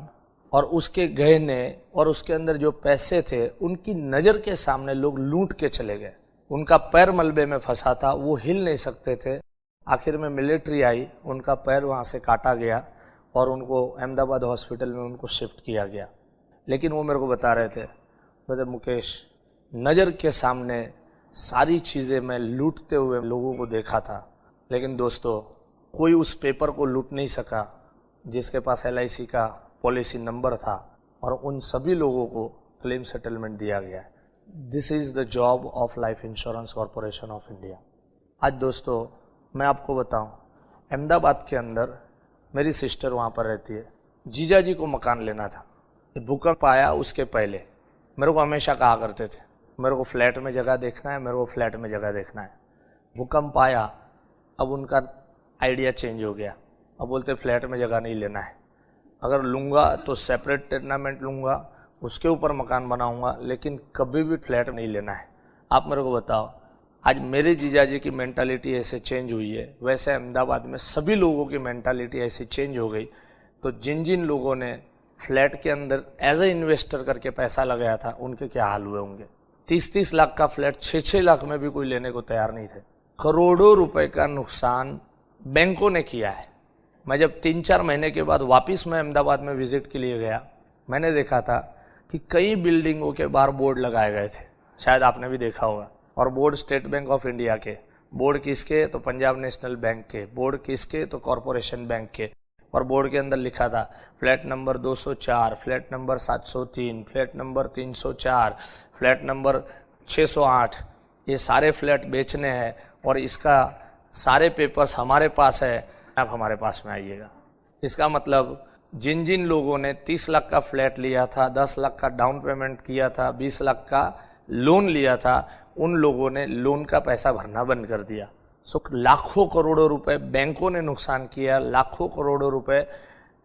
और उसके गहने और उसके अंदर जो पैसे थे, उनकी नज़र के सामने लोग लूट के चले गए। उनका पैर मलबे में फंसा था, वो हिल नहीं सकते थे। आखिर में मिलिट्री आई, उनका पैर वहाँ से काटा गया और उनको अहमदाबाद हॉस्पिटल में उनको शिफ्ट किया गया। लेकिन वो मेरे को बता रहे थे, बोले मुकेश, नज़र के सामने सारी चीज़ें मैं लूटते हुए लोगों को देखा था, लेकिन दोस्तों कोई उस पेपर को लूट नहीं सका जिसके पास LIC का पॉलिसी नंबर था, और उन सभी लोगों को क्लेम सेटलमेंट दिया गया है। This is the job of life insurance corporation of India. आज दोस्तों मैं आपको बताऊं, अहमदाबाद के अंदर मेरी सिस्टर वहाँ पर रहती है। जीजा जी को मकान लेना था। भूकंप आया उसके पहले मेरे को हमेशा कहा करते थे, मेरे को फ्लैट में जगह देखना है, मेरे को फ्लैट में जगह देखना है। भूकंप आया, अब उनका आइडिया चेंज हो गया। अब बोलते फ्लैट में जगह नहीं लेना है, अगर लूँगा तो सेपरेट टेनामेंट लूँगा, उसके ऊपर मकान बनाऊँगा, लेकिन कभी भी फ्लैट नहीं लेना है। आप मेरे को बताओ, आज मेरे जीजा जी की मेंटालिटी ऐसे चेंज हुई है, वैसे अहमदाबाद में सभी लोगों की मेंटालिटी ऐसी चेंज हो गई। तो जिन जिन लोगों ने फ्लैट के अंदर एज ए इन्वेस्टर करके पैसा लगाया था, उनके क्या हाल हुए होंगे। 30-30 लाख का फ्लैट 6-6 लाख में भी कोई लेने को तैयार नहीं थे। करोड़ों रुपए का नुकसान बैंकों ने किया है। मैं जब 3-4 महीने के बाद वापस मैं अहमदाबाद में विजिट के लिए गया, मैंने देखा था कि कई बिल्डिंगों के बाहर बोर्ड लगाए गए थे, शायद आपने भी देखा होगा। और board state bank of India के, बोर्ड किसके तो पंजाब नेशनल बैंक के, बोर्ड किसके तो कॉरपोरेशन बैंक के। और बोर्ड के अंदर लिखा था flat number 204, flat number 703, flat number 304, flat number 608, ये सारे फ्लैट बेचने हैं और इसका सारे पेपर्स हमारे पास है, आप हमारे पास में आइएगा। इसका मतलब जिन जिन लोगों ने 30 लाख का फ्लैट लिया था, 10 लाख का डाउन पेमेंट किया था, 20 लाख का लोन लिया था, उन लोगों ने लोन का पैसा भरना बंद कर दिया। सो लाखों करोड़ों रुपए बैंकों ने नुकसान किया, लाखों करोड़ों रुपए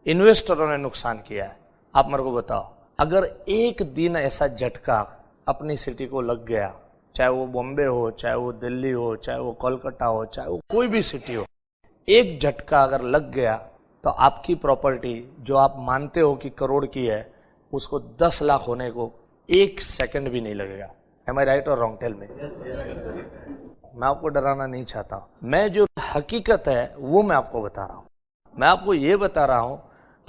इन्वेस्टरों ने नुकसान किया है। आप मेरे को बताओ, अगर एक दिन ऐसा झटका अपनी सिटी को लग गया, चाहे वो बॉम्बे हो, चाहे वो दिल्ली हो, चाहे वो कोलकाता हो, चाहे वो कोई भी सिटी हो, एक झटका अगर लग गया तो आपकी प्रॉपर्टी जो आप मानते हो कि करोड़ की है, उसको 10 लाख होने को 1 सेकंड भी नहीं लगेगा। एम आई राइट और रॉन्ग? टेल में। मैं आपको डराना नहीं चाहता, मैं जो हकीकत है वो मैं आपको बता रहा हूं। मैं आपको ये बता रहा हूं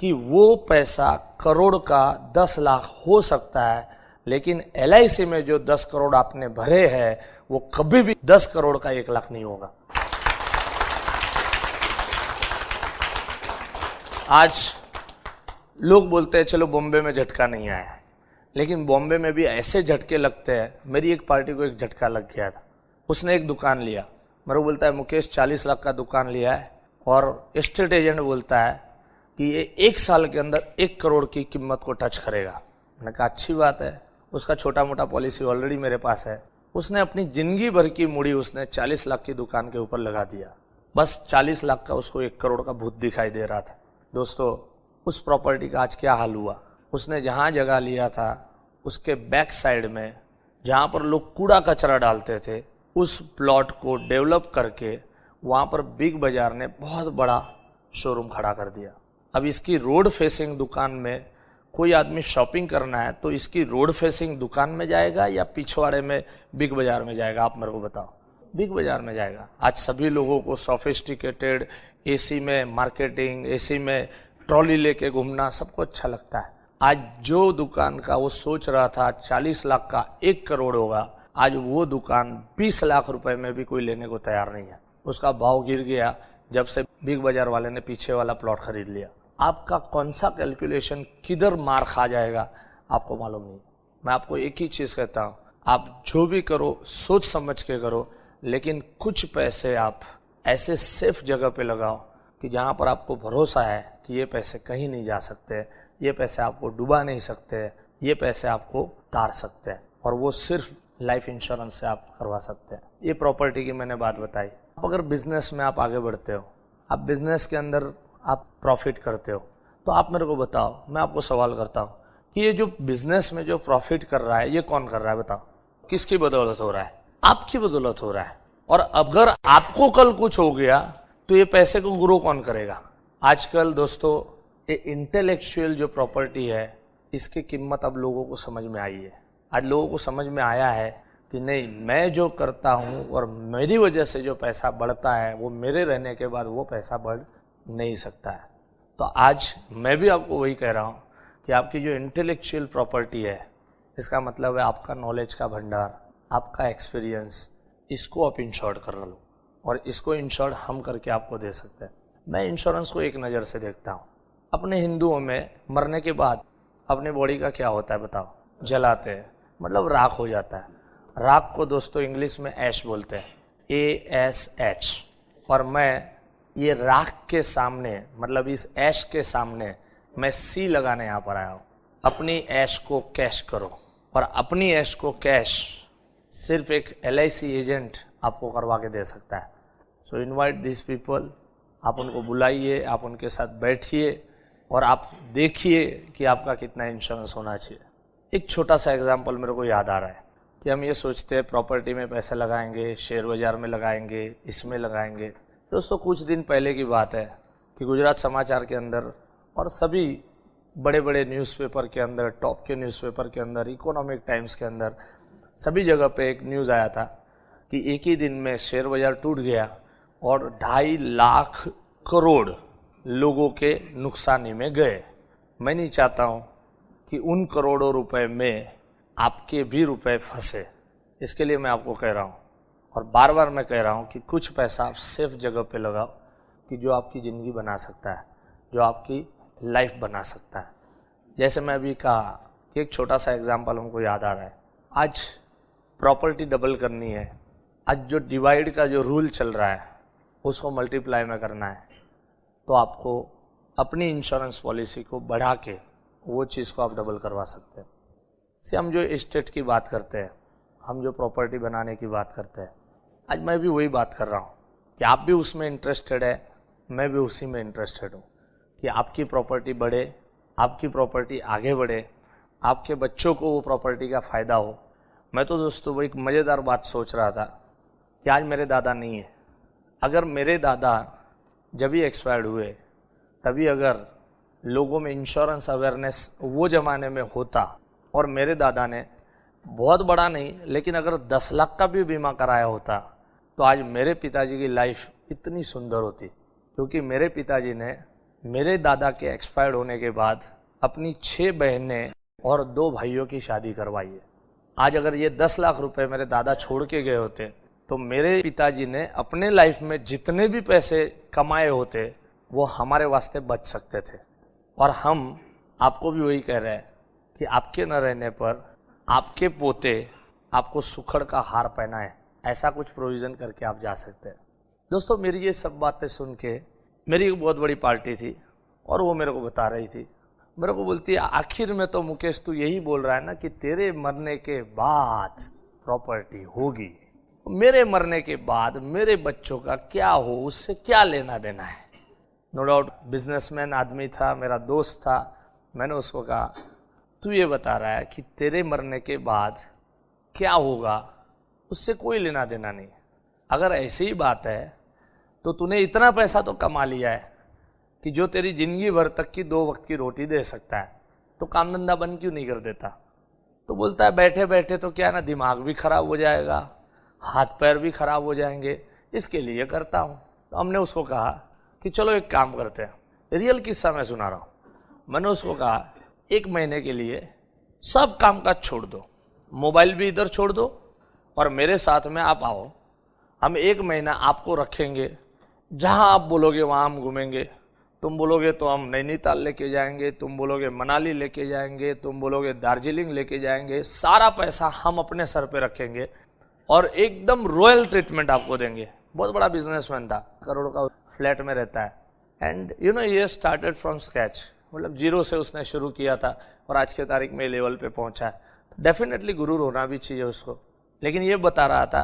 कि वो पैसा करोड़ का 10 लाख हो सकता है, लेकिन LIC में जो 10 करोड़ आपने भरे हैं वो कभी भी 10 करोड़ का 1 लाख नहीं होगा। आज लोग बोलते हैं चलो बॉम्बे में झटका नहीं आया, लेकिन बॉम्बे में भी ऐसे झटके लगते हैं। मेरी एक पार्टी को एक झटका लग गया था, उसने एक दुकान लिया, मेरे को बोलता है मुकेश 40 लाख का दुकान लिया है और एस्टेट एजेंट बोलता है कि ये 1 साल के अंदर 1 करोड़ की कीमत को टच करेगा। मैंने कहा अच्छी बात है, उसका छोटा मोटा पॉलिसी ऑलरेडी मेरे पास है। उसने अपनी जिंदगी भर की मूड़ी उसने 40 लाख की दुकान के ऊपर लगा दिया, बस 40 लाख का उसको 1 करोड़ का भूत दिखाई दे रहा था। दोस्तों, उस प्रॉपर्टी का आज क्या हाल हुआ? उसने जहाँ जगह लिया था उसके बैक साइड में, जहाँ पर लोग कूड़ा कचरा डालते थे, उस प्लॉट को डेवलप करके वहाँ पर बिग बाजार ने बहुत बड़ा शोरूम खड़ा कर दिया। अब इसकी रोड फेसिंग दुकान में कोई आदमी शॉपिंग करना है तो इसकी रोड फेसिंग दुकान में जाएगा या पिछवाड़े में बिग बाजार में जाएगा? आप मेरे को बताओ। बिग बाजार में जाएगा। आज सभी लोगों को सोफिस्टिकेटेड AC में मार्केटिंग, AC में ट्रॉली लेके घूमना सबको अच्छा लगता है। आज जो दुकान का वो सोच रहा था 40 लाख का 1 करोड़ होगा, आज वो दुकान 20 लाख रुपए में भी कोई लेने को तैयार नहीं है। उसका भाव गिर गया जब से बिग बाजार वाले ने पीछे वाला प्लॉट खरीद लिया। आपका कौन सा कैलकुलेशन किधर मार खा जाएगा आपको मालूम नहीं। मैं आपको एक ही चीज़ कहता हूँ, आप जो भी करो सोच समझ के करो, लेकिन कुछ पैसे आप ऐसे सेफ जगह पे लगाओ कि जहाँ पर आपको भरोसा है कि ये पैसे कहीं नहीं जा सकते, ये पैसे आपको डुबा नहीं सकते, ये पैसे आपको तार सकते हैं, और वो सिर्फ लाइफ इंश्योरेंस से आप करवा सकते हैं। ये प्रॉपर्टी की मैंने बात बताई। आप अगर बिजनेस में आप आगे बढ़ते हो, आप बिजनेस के अंदर आप प्रॉफिट करते हो, तो आप मेरे को बताओ, मैं आपको सवाल करता हूँ कि ये जो बिजनेस में जो प्रॉफिट कर रहा है ये कौन कर रहा है? बताओ, किसकी बदौलत हो रहा है? आपकी बदौलत हो रहा है। और अगर आपको कल कुछ हो गया तो ये पैसे को ग्रो कौन करेगा? आजकल दोस्तों ये इंटेलेक्चुअल जो प्रॉपर्टी है इसकी कीमत अब लोगों को समझ में आई है। आज लोगों को समझ में आया है कि नहीं, मैं जो करता हूँ और मेरी वजह से जो पैसा बढ़ता है वो मेरे रहने के बाद वो पैसा बढ़ नहीं सकता है। तो आज मैं भी आपको वही कह रहा हूँ कि आपकी जो इंटेलेक्चुअल प्रॉपर्टी है, इसका मतलब है आपका नॉलेज का भंडार, आपका एक्सपीरियंस, इसको आप इंश्योर्ड कर लो, और इसको इंश्योर्ड हम करके आपको दे सकते हैं। मैं इंश्योरेंस को एक नज़र से देखता हूँ। अपने हिंदुओं में मरने के बाद अपने बॉडी का क्या होता है बताओ? जलाते हैं, मतलब राख हो जाता है। राख को दोस्तों इंग्लिश में ऐश बोलते हैं, ASH। और मैं ये राख के सामने, मतलब इस ऐश के सामने मैं C लगाने यहाँ पर आया हूँ। अपनी ऐश को कैश करो, और अपनी ऐश को कैश सिर्फ एक LIC एजेंट आपको करवा के दे सकता है। सो इनवाइट दिस पीपल, आप उनको बुलाइए, आप उनके साथ बैठिए और आप देखिए कि आपका कितना इंश्योरेंस होना चाहिए। एक छोटा सा एग्जांपल मेरे को याद आ रहा है कि हम ये सोचते हैं प्रॉपर्टी में पैसे लगाएंगे, शेयर बाजार में लगाएंगे, इसमें लगाएंगे। दोस्तों, कुछ दिन पहले की बात है कि गुजरात समाचार के अंदर और सभी बड़े बड़े न्यूज़पेपर के अंदर, टॉप के न्यूज़पेपर के अंदर, इकोनॉमिक टाइम्स के अंदर, सभी जगह पे एक न्यूज़ आया था कि एक ही दिन में शेयर बाजार टूट गया और 2.5 लाख करोड़ लोगों के नुकसानी में गए। मैं नहीं चाहता हूँ कि उन करोड़ों रुपए में आपके भी रुपए फंसे, इसके लिए मैं आपको कह रहा हूँ, और बार बार मैं कह रहा हूँ कि कुछ पैसा आप सेफ जगह पे लगाओ कि जो आपकी ज़िंदगी बना सकता है, जो आपकी लाइफ बना सकता है। जैसे मैं अभी कहा कि एक छोटा सा एग्जांपल हमको याद आ रहा है। आज प्रॉपर्टी डबल करनी है, आज जो डिवाइड का जो रूल चल रहा है उसको मल्टीप्लाई में करना है, तो आपको अपनी इंश्योरेंस पॉलिसी को बढ़ा के वो चीज़ को आप डबल करवा सकते हैं। से हम जो एस्टेट की बात करते हैं, हम जो प्रॉपर्टी बनाने की बात करते हैं, आज मैं भी वही बात कर रहा हूँ कि आप भी उसमें इंटरेस्टेड है, मैं भी उसी में इंटरेस्टेड हूँ कि आपकी प्रॉपर्टी बढ़े, आपकी प्रॉपर्टी आगे बढ़े, आपके बच्चों को वो प्रॉपर्टी का फ़ायदा हो। मैं तो दोस्तों वो एक मज़ेदार बात सोच रहा था कि आज मेरे दादा नहीं है, अगर मेरे दादा जब भी एक्सपायर्ड हुए तभी अगर लोगों में इंश्योरेंस अवेयरनेस वो ज़माने में होता और मेरे दादा ने बहुत बड़ा नहीं लेकिन अगर 10 लाख का भी बीमा कराया होता तो आज मेरे पिताजी की लाइफ इतनी सुंदर होती, क्योंकि मेरे पिताजी ने मेरे दादा के एक्सपायर्ड होने के बाद अपनी 6 बहनें और 2 भाइयों की शादी करवाई है। आज अगर ये 10 लाख रुपए मेरे दादा छोड़ के गए होते तो मेरे पिताजी ने अपने लाइफ में जितने भी पैसे कमाए होते वो हमारे वास्ते बच सकते थे। और हम आपको भी वही कह रहे हैं कि आपके न रहने पर आपके पोते आपको सुखड़ का हार पहनाए, ऐसा कुछ प्रोविज़न करके आप जा सकते हैं। दोस्तों मेरी ये सब बातें सुन के मेरी एक बहुत बड़ी पार्टी थी और वो मेरे को बता रही थी, मेरे को बोलती है आखिर में तो मुकेश तू यही बोल रहा है ना कि तेरे मरने के बाद प्रॉपर्टी होगी, मेरे मरने के बाद मेरे बच्चों का क्या हो उससे क्या लेना देना है। नो डाउट बिजनेसमैन आदमी था, मेरा दोस्त था। मैंने उसको कहा तू ये बता रहा है कि तेरे मरने के बाद क्या होगा उससे कोई लेना देना नहीं। अगर ऐसी ही बात है तो तूने इतना पैसा तो कमा लिया है कि जो तेरी ज़िंदगी भर तक की 2 वक्त की रोटी दे सकता है, तो काम धंधा बंद क्यों नहीं कर देता। तो बोलता है बैठे बैठे तो क्या है ना, दिमाग भी खराब हो जाएगा, हाथ पैर भी खराब हो जाएंगे, इसके लिए करता हूँ। तो हमने उसको कहा कि चलो एक काम करते हैं, रियल किस्सा मैं सुना रहा हूँ। मैंने उसको कहा 1 महीने के लिए सब काम काज छोड़ दो, मोबाइल भी इधर छोड़ दो और मेरे साथ में आप आओ, हम 1 महीना आपको रखेंगे, जहाँ आप बोलोगे वहाँ हम घूमेंगे। तुम बोलोगे तो हम नैनीताल लेके जाएंगे, तुम बोलोगे मनाली लेके जाएंगे, तुम बोलोगे दार्जिलिंग लेके जाएंगे, सारा पैसा हम अपने सर पे रखेंगे और एकदम रॉयल ट्रीटमेंट आपको देंगे। बहुत बड़ा बिजनेसमैन था, करोड़ का फ्लैट में रहता है। एंड यू नो ये स्टार्टेड फ्रॉम स्क्रैच, मतलब जीरो से उसने शुरू किया था और आज के तारीख में लेवल पे पहुंचा है। डेफिनेटली गुरूर होना भी चाहिए उसको। लेकिन ये बता रहा था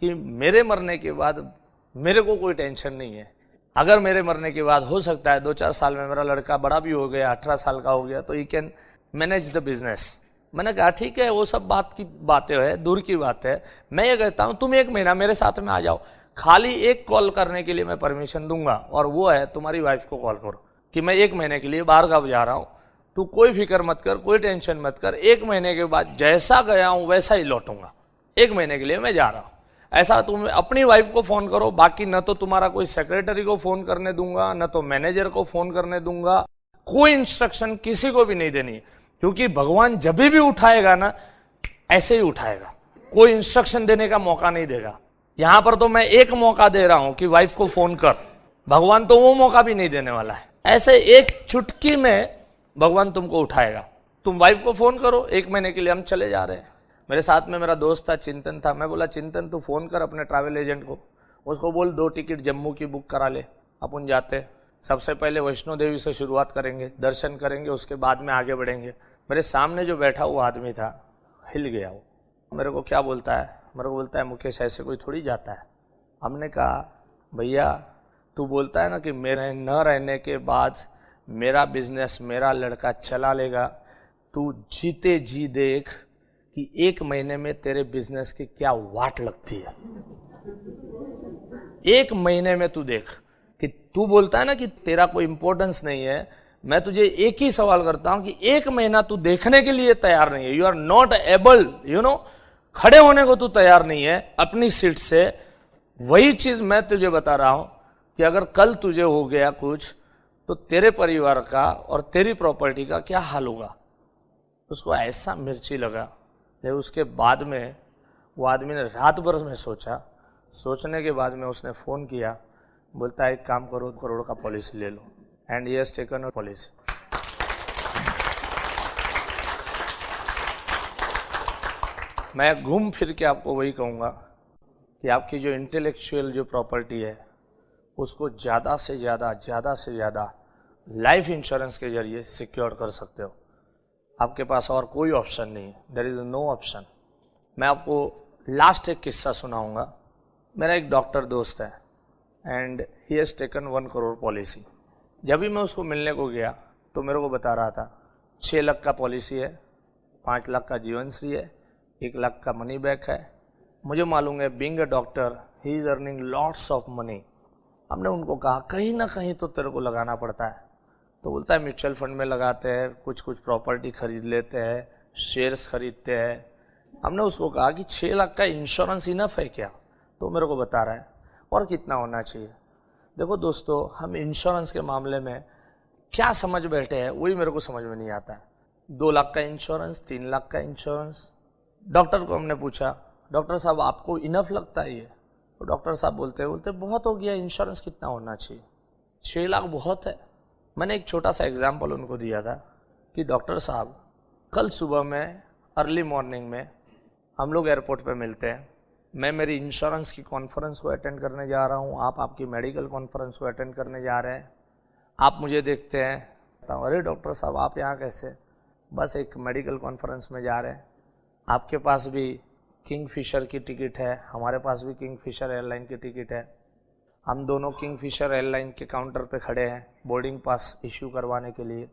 कि मेरे मरने के बाद मेरे को कोई टेंशन नहीं है, अगर मेरे मरने के बाद हो सकता है 2-4 साल में मेरा लड़का बड़ा भी हो गया, 18 साल का हो गया, तो he can manage the business. मैंने कहा ठीक है, वो सब बात की बातें है, दूर की बात है। मैं ये कहता हूँ तुम 1 महीना मेरे साथ में आ जाओ, खाली एक कॉल करने के लिए मैं परमिशन दूंगा और वो है तुम्हारी वाइफ को कॉल करो कि मैं 1 महीने के लिए बाहर गाँव जा रहा हूँ, तू कोई फिक्र मत कर, कोई टेंशन मत कर, 1 महीने के बाद जैसा गया हूँ वैसा ही लौटूंगा, 1 महीने के लिए मैं जा रहा हूँ। ऐसा तुम अपनी वाइफ को फोन करो, बाकी न तो तुम्हारा कोई सेक्रेटरी को फोन करने दूंगा, न तो मैनेजर को फोन करने दूंगा, कोई इंस्ट्रक्शन किसी को भी नहीं देनी, क्योंकि भगवान जब भी उठाएगा ना ऐसे ही उठाएगा, कोई इंस्ट्रक्शन देने का मौका नहीं देगा। यहां पर तो मैं एक मौका दे रहा हूं कि वाइफ को फोन कर, भगवान तो वो मौका भी नहीं देने वाला है। ऐसे एक चुटकी में भगवान तुमको उठाएगा। तुम वाइफ को फोन करो, 1 महीने के लिए हम चले जा रहे हैं। मेरे साथ में मेरा दोस्त था, चिंतन था। मैं बोला चिंतन तू फोन कर अपने ट्रैवल एजेंट को, उसको बोल 2 टिकट जम्मू की बुक करा ले, अपन जाते। सबसे पहले वैष्णो देवी से शुरुआत करेंगे, दर्शन करेंगे, उसके बाद में आगे बढ़ेंगे। मेरे सामने जो बैठा हुआ आदमी था हिल गया। वो मेरे को क्या बोलता है, मेरे को बोलता है मुकेश ऐसे कोई थोड़ी जाता है। हमने कहा भैया तू बोलता है ना कि मेरे न रहने के बाद मेरा बिजनेस मेरा लड़का चला लेगा, तू जीते जी देख कि 1 महीने में तेरे बिजनेस की क्या वाट लगती है। 1 महीने में तू देख कि तू बोलता है ना कि तेरा कोई इंपॉर्टेंस नहीं है। मैं तुझे एक ही सवाल करता हूं कि 1 महीना तू देखने के लिए तैयार नहीं है, यू आर नॉट एबल, खड़े होने को तू तैयार नहीं है अपनी सीट से। वही चीज मैं तुझे बता रहा हूं कि अगर कल तुझे हो गया कुछ तो तेरे परिवार का और तेरी प्रॉपर्टी का क्या हाल होगा। उसको ऐसा मिर्ची लगा। लेकिन उसके बाद में वो आदमी ने रात भर में सोचा, सोचने के बाद में उसने फ़ोन किया, बोलता है एक काम करो, करोड़ का पॉलिसी ले लो। And he has taken a policy. मैं घूम फिर के आपको वही कहूँगा कि आपकी जो इंटेलेक्चुअल जो प्रॉपर्टी है उसको ज़्यादा से ज़्यादा लाइफ इंश्योरेंस के जरिए सिक्योर कर सकते हो। आपके पास और कोई ऑप्शन नहीं है, देयर इज़ नो ऑप्शन। मैं आपको लास्ट एक किस्सा सुनाऊंगा। मेरा एक डॉक्टर दोस्त है and he has taken 1 crore policy. जब भी मैं उसको मिलने को गया तो मेरे को बता रहा था 6 लाख का पॉलिसी है, 5 लाख का जीवन श्री है, 1 लाख का मनी बैक है। मुझे मालूम है being a doctor he is earning lots of money. हमने उनको कहा कहीं ना कहीं तो तेरे को लगाना पड़ता है, तो बोलता है म्यूचुअल फंड में लगाते हैं, कुछ कुछ प्रॉपर्टी खरीद लेते हैं, शेयर्स खरीदते हैं। हमने उसको कहा कि 6 लाख का इंश्योरेंस इनफ है क्या? तो मेरे को बता रहा है और कितना होना चाहिए। देखो दोस्तों, हम इंश्योरेंस के मामले में क्या समझ बैठे हैं वही मेरे को समझ में नहीं आता है। 2 लाख का इंश्योरेंस, 3 लाख का इंश्योरेंस। डॉक्टर को हमने पूछा, डॉक्टर साहब आपको इनफ लगता है ये? तो डॉक्टर साहब बोलते बहुत हो गया, इंश्योरेंस कितना होना चाहिए? 6 लाख बहुत है। मैंने एक छोटा सा एग्जाम्पल उनको दिया था कि डॉक्टर साहब कल सुबह में अर्ली मॉर्निंग में हम लोग एयरपोर्ट पे मिलते हैं, मैं मेरी इंश्योरेंस की कॉन्फ्रेंस को अटेंड करने जा रहा हूँ, आप आपकी मेडिकल कॉन्फ्रेंस को अटेंड करने जा रहे हैं। आप मुझे देखते हैं, अरे डॉक्टर साहब आप यहाँ कैसे? बस एक मेडिकल कॉन्फ्रेंस में जा रहे हैं। आपके पास भी किंगफिशर की टिकट है, हमारे पास भी किंगफिशर एयरलाइन की टिकट है। हम दोनों किंगफिशर एयरलाइन के काउंटर पे खड़े हैं बोर्डिंग पास इश्यू करवाने के लिए।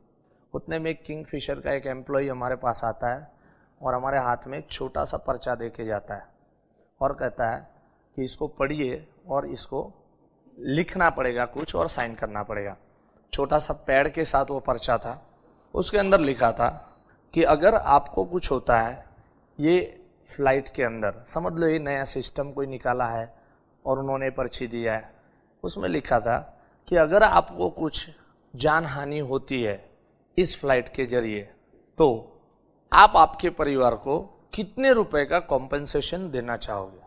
उतने में एक किंगफिशर का एक एम्प्लॉई हमारे पास आता है और हमारे हाथ में एक छोटा सा पर्चा दे के जाता है और कहता है कि इसको पढ़िए और इसको लिखना पड़ेगा कुछ और साइन करना पड़ेगा। छोटा सा पैड के साथ वो पर्चा था, उसके अंदर लिखा था कि अगर आपको कुछ होता है, ये फ्लाइट के अंदर समझ लो ये नया सिस्टम कोई निकाला है और उन्होंने पर्ची दिया है, उसमें लिखा था कि अगर आपको कुछ जान हानि होती है इस फ्लाइट के जरिए तो आप आपके परिवार को कितने रुपए का कॉम्पेंसेशन देना चाहोगे?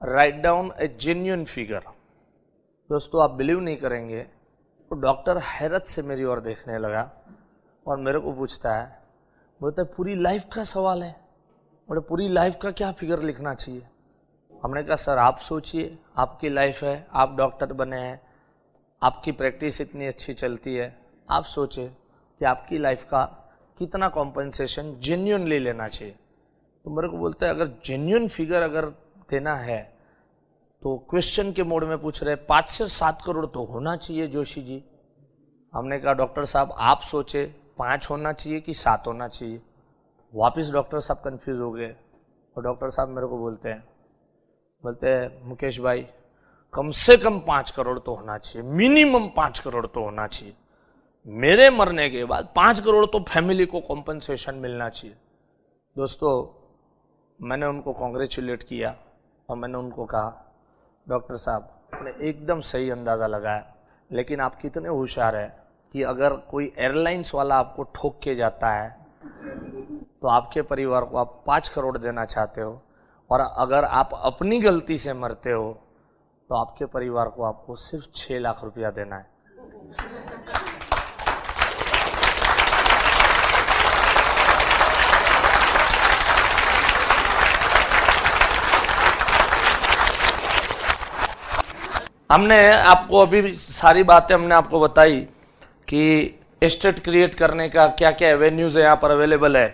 राइट डाउन ए जेन्युइन फिगर। दोस्तों आप बिलीव नहीं करेंगे, तो डॉक्टर हैरत से मेरी ओर देखने लगा और मेरे को पूछता है, बोलता है पूरी लाइफ का सवाल है, बोले पूरी लाइफ का क्या फिगर लिखना चाहिए? हमने कहा सर आप सोचिए, आपकी लाइफ है, आप डॉक्टर बने हैं, आपकी प्रैक्टिस इतनी अच्छी चलती है, आप सोचे कि आपकी लाइफ का कितना कॉम्पेंसेशन जेन्युइनली लेना चाहिए। तो मेरे को बोलता है अगर जेन्युइन फिगर अगर देना है तो क्वेश्चन के मोड में पूछ रहे 5 से 7 करोड़ तो होना चाहिए जोशी जी। हमने कहा डॉक्टर साहब आप सोचे 5 होना चाहिए कि 7 होना चाहिए? वापिस डॉक्टर साहब कंफ्यूज हो गए और डॉक्टर साहब मेरे को बोलते हैं मुकेश भाई कम से कम 5 करोड़ तो होना चाहिए, मिनिमम 5 करोड़ तो होना चाहिए। मेरे मरने के बाद 5 करोड़ तो फैमिली को कॉम्पनसेशन मिलना चाहिए। दोस्तों मैंने उनको कॉन्ग्रेचुलेट किया और मैंने उनको कहा डॉक्टर साहब आपने एकदम सही अंदाज़ा लगाया, लेकिन आप कितने होशियार हैं कि अगर कोई एयरलाइंस वाला आपको ठोक के जाता है तो आपके परिवार को आप 5 करोड़ देना चाहते हो, और अगर आप अपनी गलती से मरते हो तो आपके परिवार को आपको सिर्फ 6 लाख रुपया देना है। हमने आपको अभी सारी बातें हमने आपको बताई कि एस्टेट क्रिएट करने का क्या क्या एवेन्यूज है यहाँ पर अवेलेबल है।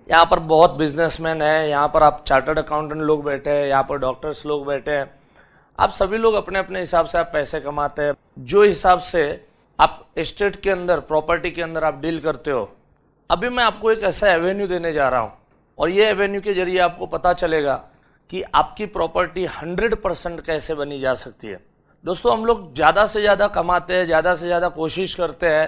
यहाँ पर बहुत बिजनेसमैन है, यहाँ पर आप चार्टर्ड अकाउंटेंट लोग बैठे हैं, यहाँ पर डॉक्टर्स लोग बैठे हैं। आप सभी लोग अपने अपने हिसाब से आप पैसे कमाते हैं। जो हिसाब से आप एस्टेट के अंदर प्रॉपर्टी के अंदर आप डील करते हो, अभी मैं आपको एक ऐसा एवेन्यू देने जा रहा हूँ और ये एवेन्यू के जरिए आपको पता चलेगा कि आपकी प्रॉपर्टी 100% कैसे बनी जा सकती है। दोस्तों हम लोग ज़्यादा से ज़्यादा कमाते हैं, ज़्यादा से ज़्यादा कोशिश करते हैं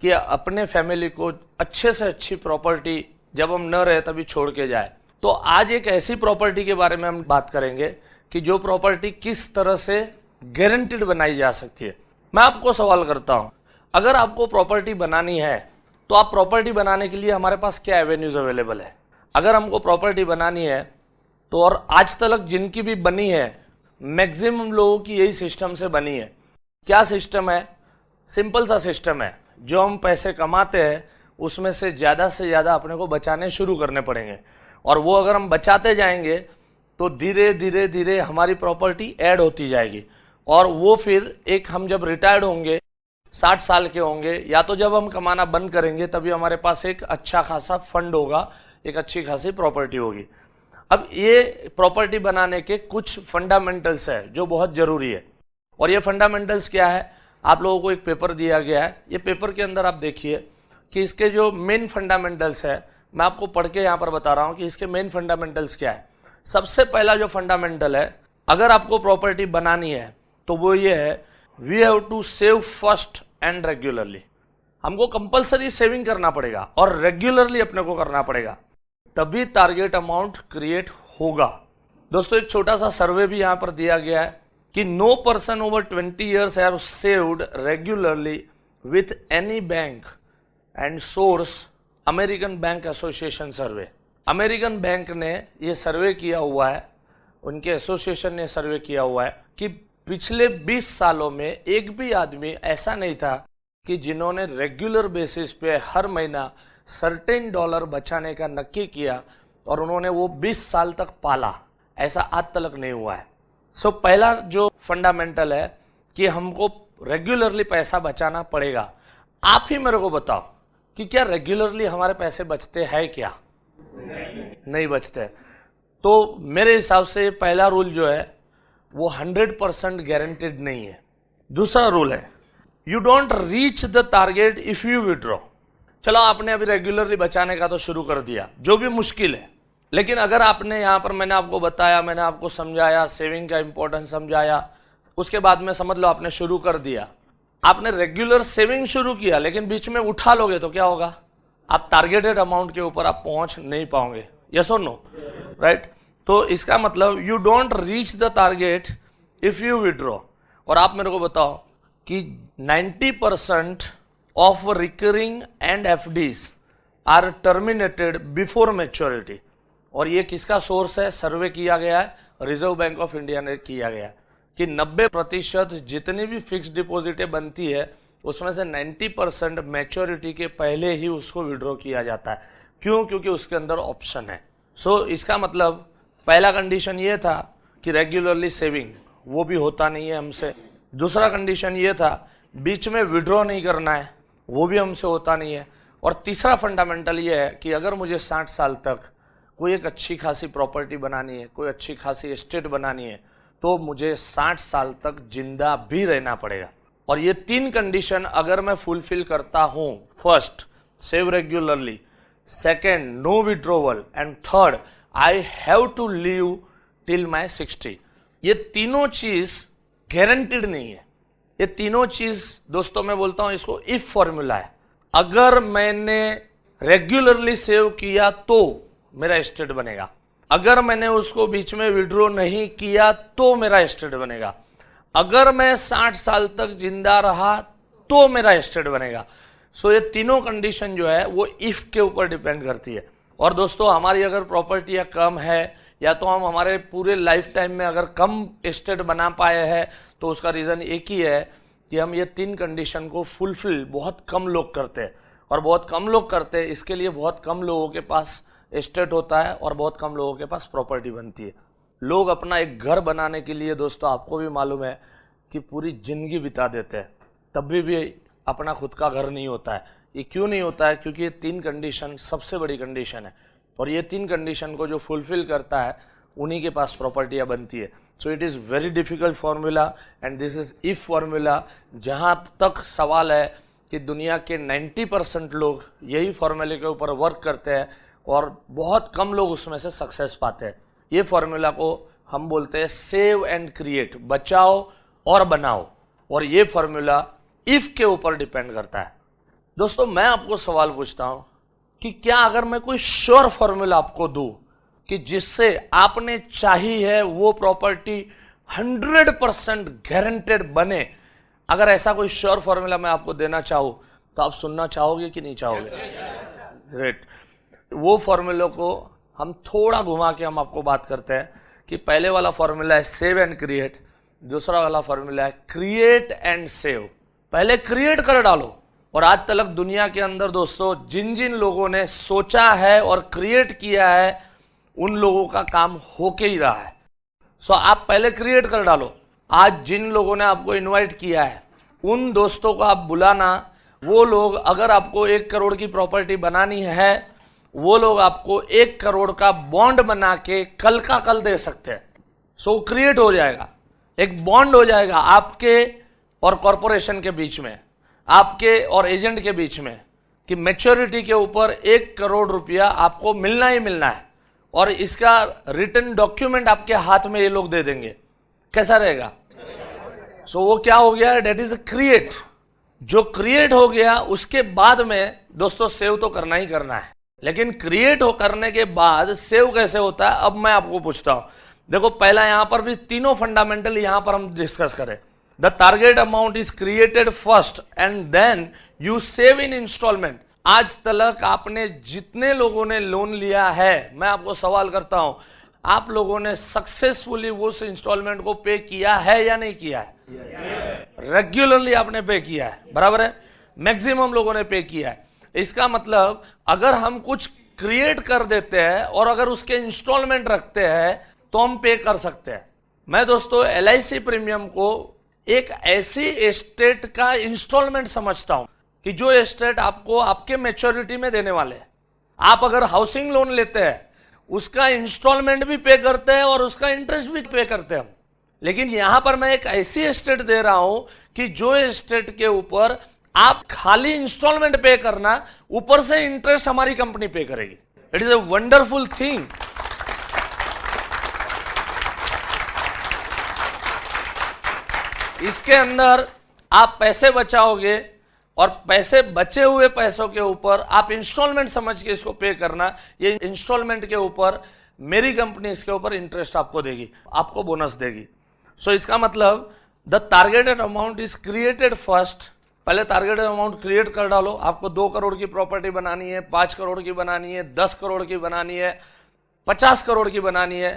कि अपने फैमिली को अच्छे से अच्छी प्रॉपर्टी जब हम न रहे तभी छोड़ के जाए। तो आज एक ऐसी प्रॉपर्टी के बारे में हम बात करेंगे कि जो प्रॉपर्टी किस तरह से गारंटीड बनाई जा सकती है। मैं आपको सवाल करता हूं, अगर आपको प्रॉपर्टी बनानी है तो आप प्रॉपर्टी बनाने के लिए हमारे पास क्या एवेन्यूज अवेलेबल है? अगर हमको प्रॉपर्टी बनानी है तो, और आज तक जिनकी भी बनी है मैक्सिमम लोगों की यही सिस्टम से बनी है। क्या सिस्टम है? सिंपल सा सिस्टम है, जो हम पैसे कमाते हैं उसमें से ज़्यादा अपने को बचाने शुरू करने पड़ेंगे, और वो अगर हम बचाते जाएंगे तो धीरे धीरे धीरे हमारी प्रॉपर्टी ऐड होती जाएगी, और वो फिर एक हम जब रिटायर्ड होंगे 60 साल के होंगे, या तो जब हम कमाना बंद करेंगे तभी हमारे पास एक अच्छा खासा फंड होगा, एक अच्छी खासी प्रॉपर्टी होगी। अब ये प्रॉपर्टी बनाने के कुछ फंडामेंटल्स है जो बहुत जरूरी है, और ये फंडामेंटल्स क्या है? आप लोगों को एक पेपर दिया गया है, ये पेपर के अंदर आप देखिए कि इसके जो मेन फंडामेंटल्स है मैं आपको पढ़ के यहाँ पर बता रहा हूँ कि इसके मेन फंडामेंटल्स क्या है। सबसे पहला जो फंडामेंटल है, अगर आपको प्रॉपर्टी बनानी है तो वो ये है, we have to save first and regularly. हमको कंपलसरी सेविंग करना पड़ेगा और रेगुलरली अपने को करना पड़ेगा, तभी टारगेट अमाउंट क्रिएट होगा। दोस्तों एक छोटा सा सर्वे भी यहाँ पर दिया गया है कि no person over 20 years have saved regularly with any bank and source American Bank Association survey. American bank ने ये सर्वे किया हुआ है, उनके एसोसिएशन ने सर्वे किया हुआ है कि पिछले 20 सालों में एक भी आदमी ऐसा नहीं था कि जिन्होंने रेगुलर बेसिस पे हर महीना सर्टेन डॉलर बचाने का नक्की किया और उन्होंने वो 20 साल तक पाला, ऐसा आज तक नहीं हुआ है। सो पहला जो फंडामेंटल है कि हमको रेगुलरली पैसा बचाना पड़ेगा। आप ही मेरे को बताओ कि क्या रेगुलरली हमारे पैसे बचते हैं क्या? नहीं बचते। तो मेरे हिसाब से पहला रूल जो है वो 100% गारंटेड नहीं है। दूसरा रूल है, you don't reach the target if you withdraw. चलो आपने अभी रेगुलरली बचाने का तो शुरू कर दिया, जो भी मुश्किल है, लेकिन अगर आपने यहाँ पर मैंने आपको बताया, मैंने आपको समझाया, सेविंग का इंपॉर्टेंस समझाया, उसके बाद में समझ लो आपने शुरू कर दिया, आपने रेगुलर सेविंग शुरू किया, लेकिन बीच में उठा लोगे तो क्या होगा? आप टारगेटेड अमाउंट के ऊपर आप पहुंच नहीं पाओगे। यस और नो? राइट। तो इसका मतलब you don't reach the target if you withdraw. और आप मेरे को बताओ कि 90% of recurring and FDs are terminated before maturity. और ये किसका सोर्स है? सर्वे किया गया है, रिजर्व बैंक ऑफ इंडिया ने किया गया है कि 90% जितनी भी फिक्स डिपॉजिटें बनती है उसमें से 90% मैच्योरिटी के पहले ही उसको विड्रॉ किया जाता है। क्यों? क्योंकि उसके अंदर ऑप्शन है। सो इसका मतलब पहला कंडीशन ये था कि रेगुलरली सेविंग, वो भी होता नहीं है हमसे। दूसरा कंडीशन ये था बीच में विड्रॉ नहीं करना है, वो भी हमसे होता नहीं है। और तीसरा फंडामेंटल ये है कि अगर मुझे 60 साल तक कोई एक अच्छी खासी प्रॉपर्टी बनानी है, कोई अच्छी खासी एस्टेट बनानी है, तो मुझे 60 साल तक जिंदा भी रहना पड़ेगा। और ये 3 कंडीशन अगर मैं फुलफिल करता हूं, first save regularly, second no withdrawal and third I have to live till my 60, ये तीनों चीज गारंटीड नहीं है। ये तीनों चीज दोस्तों मैं बोलता हूं इसको इफ फॉर्मूला है। अगर मैंने रेगुलरली सेव किया तो मेरा एस्टेट बनेगा, अगर मैंने उसको बीच में विड्रॉ नहीं किया तो मेरा एस्टेट बनेगा, अगर मैं 60 साल तक जिंदा रहा तो मेरा एस्टेट बनेगा। सो ये तीनों कंडीशन जो है वो इफ के ऊपर डिपेंड करती है। और दोस्तों हमारी अगर प्रॉपर्टियां कम है या तो हम हमारे पूरे लाइफ टाइम में अगर कम एस्टेट बना पाए हैं तो उसका रीजन एक ही है कि हम ये 3 कंडीशन को फुलफिल बहुत कम लोग करते हैं। और बहुत कम लोग करते हैं, इसके लिए बहुत कम लोगों के पास एस्टेट होता है और बहुत कम लोगों के पास प्रॉपर्टी बनती है। लोग अपना एक घर बनाने के लिए दोस्तों आपको भी मालूम है कि पूरी जिंदगी बिता देते हैं, तब भी अपना खुद का घर नहीं होता है। ये क्यों नहीं होता है? क्योंकि ये 3 कंडीशन सबसे बड़ी कंडीशन है और ये 3 कंडीशन को जो फुलफिल करता है उन्हीं के पास प्रॉपर्टियां बनती है। So it is very difficult formula and this is if formula. जहाँ तक सवाल है कि दुनिया के 90% लोग यही फॉर्मूले के ऊपर वर्क करते हैं और बहुत कम लोग उसमें से सक्सेस पाते हैं। ये फॉर्मूला को हम बोलते हैं सेव एंड क्रिएट, बचाओ और बनाओ। और ये फॉर्मूला इफ के ऊपर डिपेंड करता है। दोस्तों मैं आपको सवाल पूछता हूं कि क्या अगर मैं कोई श्योर फॉर्मूला आपको दूं कि जिससे आपने चाही है वो प्रॉपर्टी 100% गारंटेड बने, अगर ऐसा कोई श्योर फॉर्मूला मैं आपको देना चाहूं तो आप सुनना चाहोगे कि नहीं चाहोगे? ग्रेट। वो फॉर्मूला को हम थोड़ा घुमा के हम आपको बात करते हैं कि पहले वाला फॉर्मूला है सेव एंड क्रिएट, दूसरा वाला फॉर्मूला है क्रिएट एंड सेव। पहले क्रिएट कर डालो। और आज तक दुनिया के अंदर दोस्तों जिन जिन लोगों ने सोचा है और क्रिएट किया है उन लोगों का काम होके ही रहा है। सो आप पहले क्रिएट कर डालो। आज जिन लोगों ने आपको इनवाइट किया है उन दोस्तों को आप बुलाना। वो लोग अगर आपको 1 करोड़ की प्रॉपर्टी बनानी है, वो लोग आपको 1 करोड़ का बॉन्ड बना के कल का कल दे सकते हैं। सो क्रिएट हो जाएगा, एक बॉन्ड हो जाएगा आपके और कॉरपोरेशन के बीच में, आपके और एजेंट के बीच में। कि मैच्योरिटी के ऊपर 1 करोड़ रुपया आपको मिलना ही मिलना है, और इसका रिटन डॉक्यूमेंट आपके हाथ में ये लोग दे देंगे, कैसा रहेगा? सो वो क्या हो गया? Debt is create. जो क्रिएट हो गया उसके बाद में दोस्तों सेव तो करना ही करना है, लेकिन क्रिएट हो करने के बाद सेव कैसे होता है, अब मैं आपको पूछता हूं। देखो पहला यहां पर भी तीनों फंडामेंटल यहां पर हम डिस्कस करें। The target amount is created first and then you save in instalment. आज तक आपने जितने लोगों ने लोन लिया है, मैं आपको सवाल करता हूं, आप लोगों ने सक्सेसफुली उस इंस्टॉलमेंट को पे किया है या नहीं किया है? रेगुलरली आपने पे किया है, बराबर है? मैक्सिमम लोगों ने पे किया है। इसका मतलब अगर हम कुछ क्रिएट कर देते हैं और अगर उसके इंस्टॉलमेंट रखते हैं तो हम पे कर सकते हैं। मैं दोस्तों LIC प्रीमियम को एक ऐसी एस्टेट का इंस्टॉलमेंट समझता हूं कि जो एस्टेट आपको आपके मैच्योरिटी में देने वाले हैं। आप अगर हाउसिंग लोन लेते हैं उसका इंस्टॉलमेंट भी पे करते हैं और उसका इंटरेस्ट भी पे करते हैं, लेकिन यहां पर मैं एक ऐसी एस्टेट दे रहा हूं कि जो एस्टेट के ऊपर आप खाली इंस्टॉलमेंट पे करना, ऊपर से इंटरेस्ट हमारी कंपनी पे करेगी। It is a wonderful thing. इसके अंदर आप पैसे बचाओगे और पैसे बचे हुए पैसों के ऊपर आप इंस्टॉलमेंट समझ के इसको पे करना। ये इंस्टॉलमेंट के ऊपर मेरी कंपनी इसके ऊपर इंटरेस्ट आपको देगी, आपको बोनस देगी। सो इसका मतलब the targeted amount is created first. पहले टारगेटेड अमाउंट क्रिएट कर डालो। आपको 2 करोड़ की प्रॉपर्टी बनानी है, 5 करोड़ की बनानी है, 10 करोड़ की बनानी है, 50 करोड़ की बनानी है।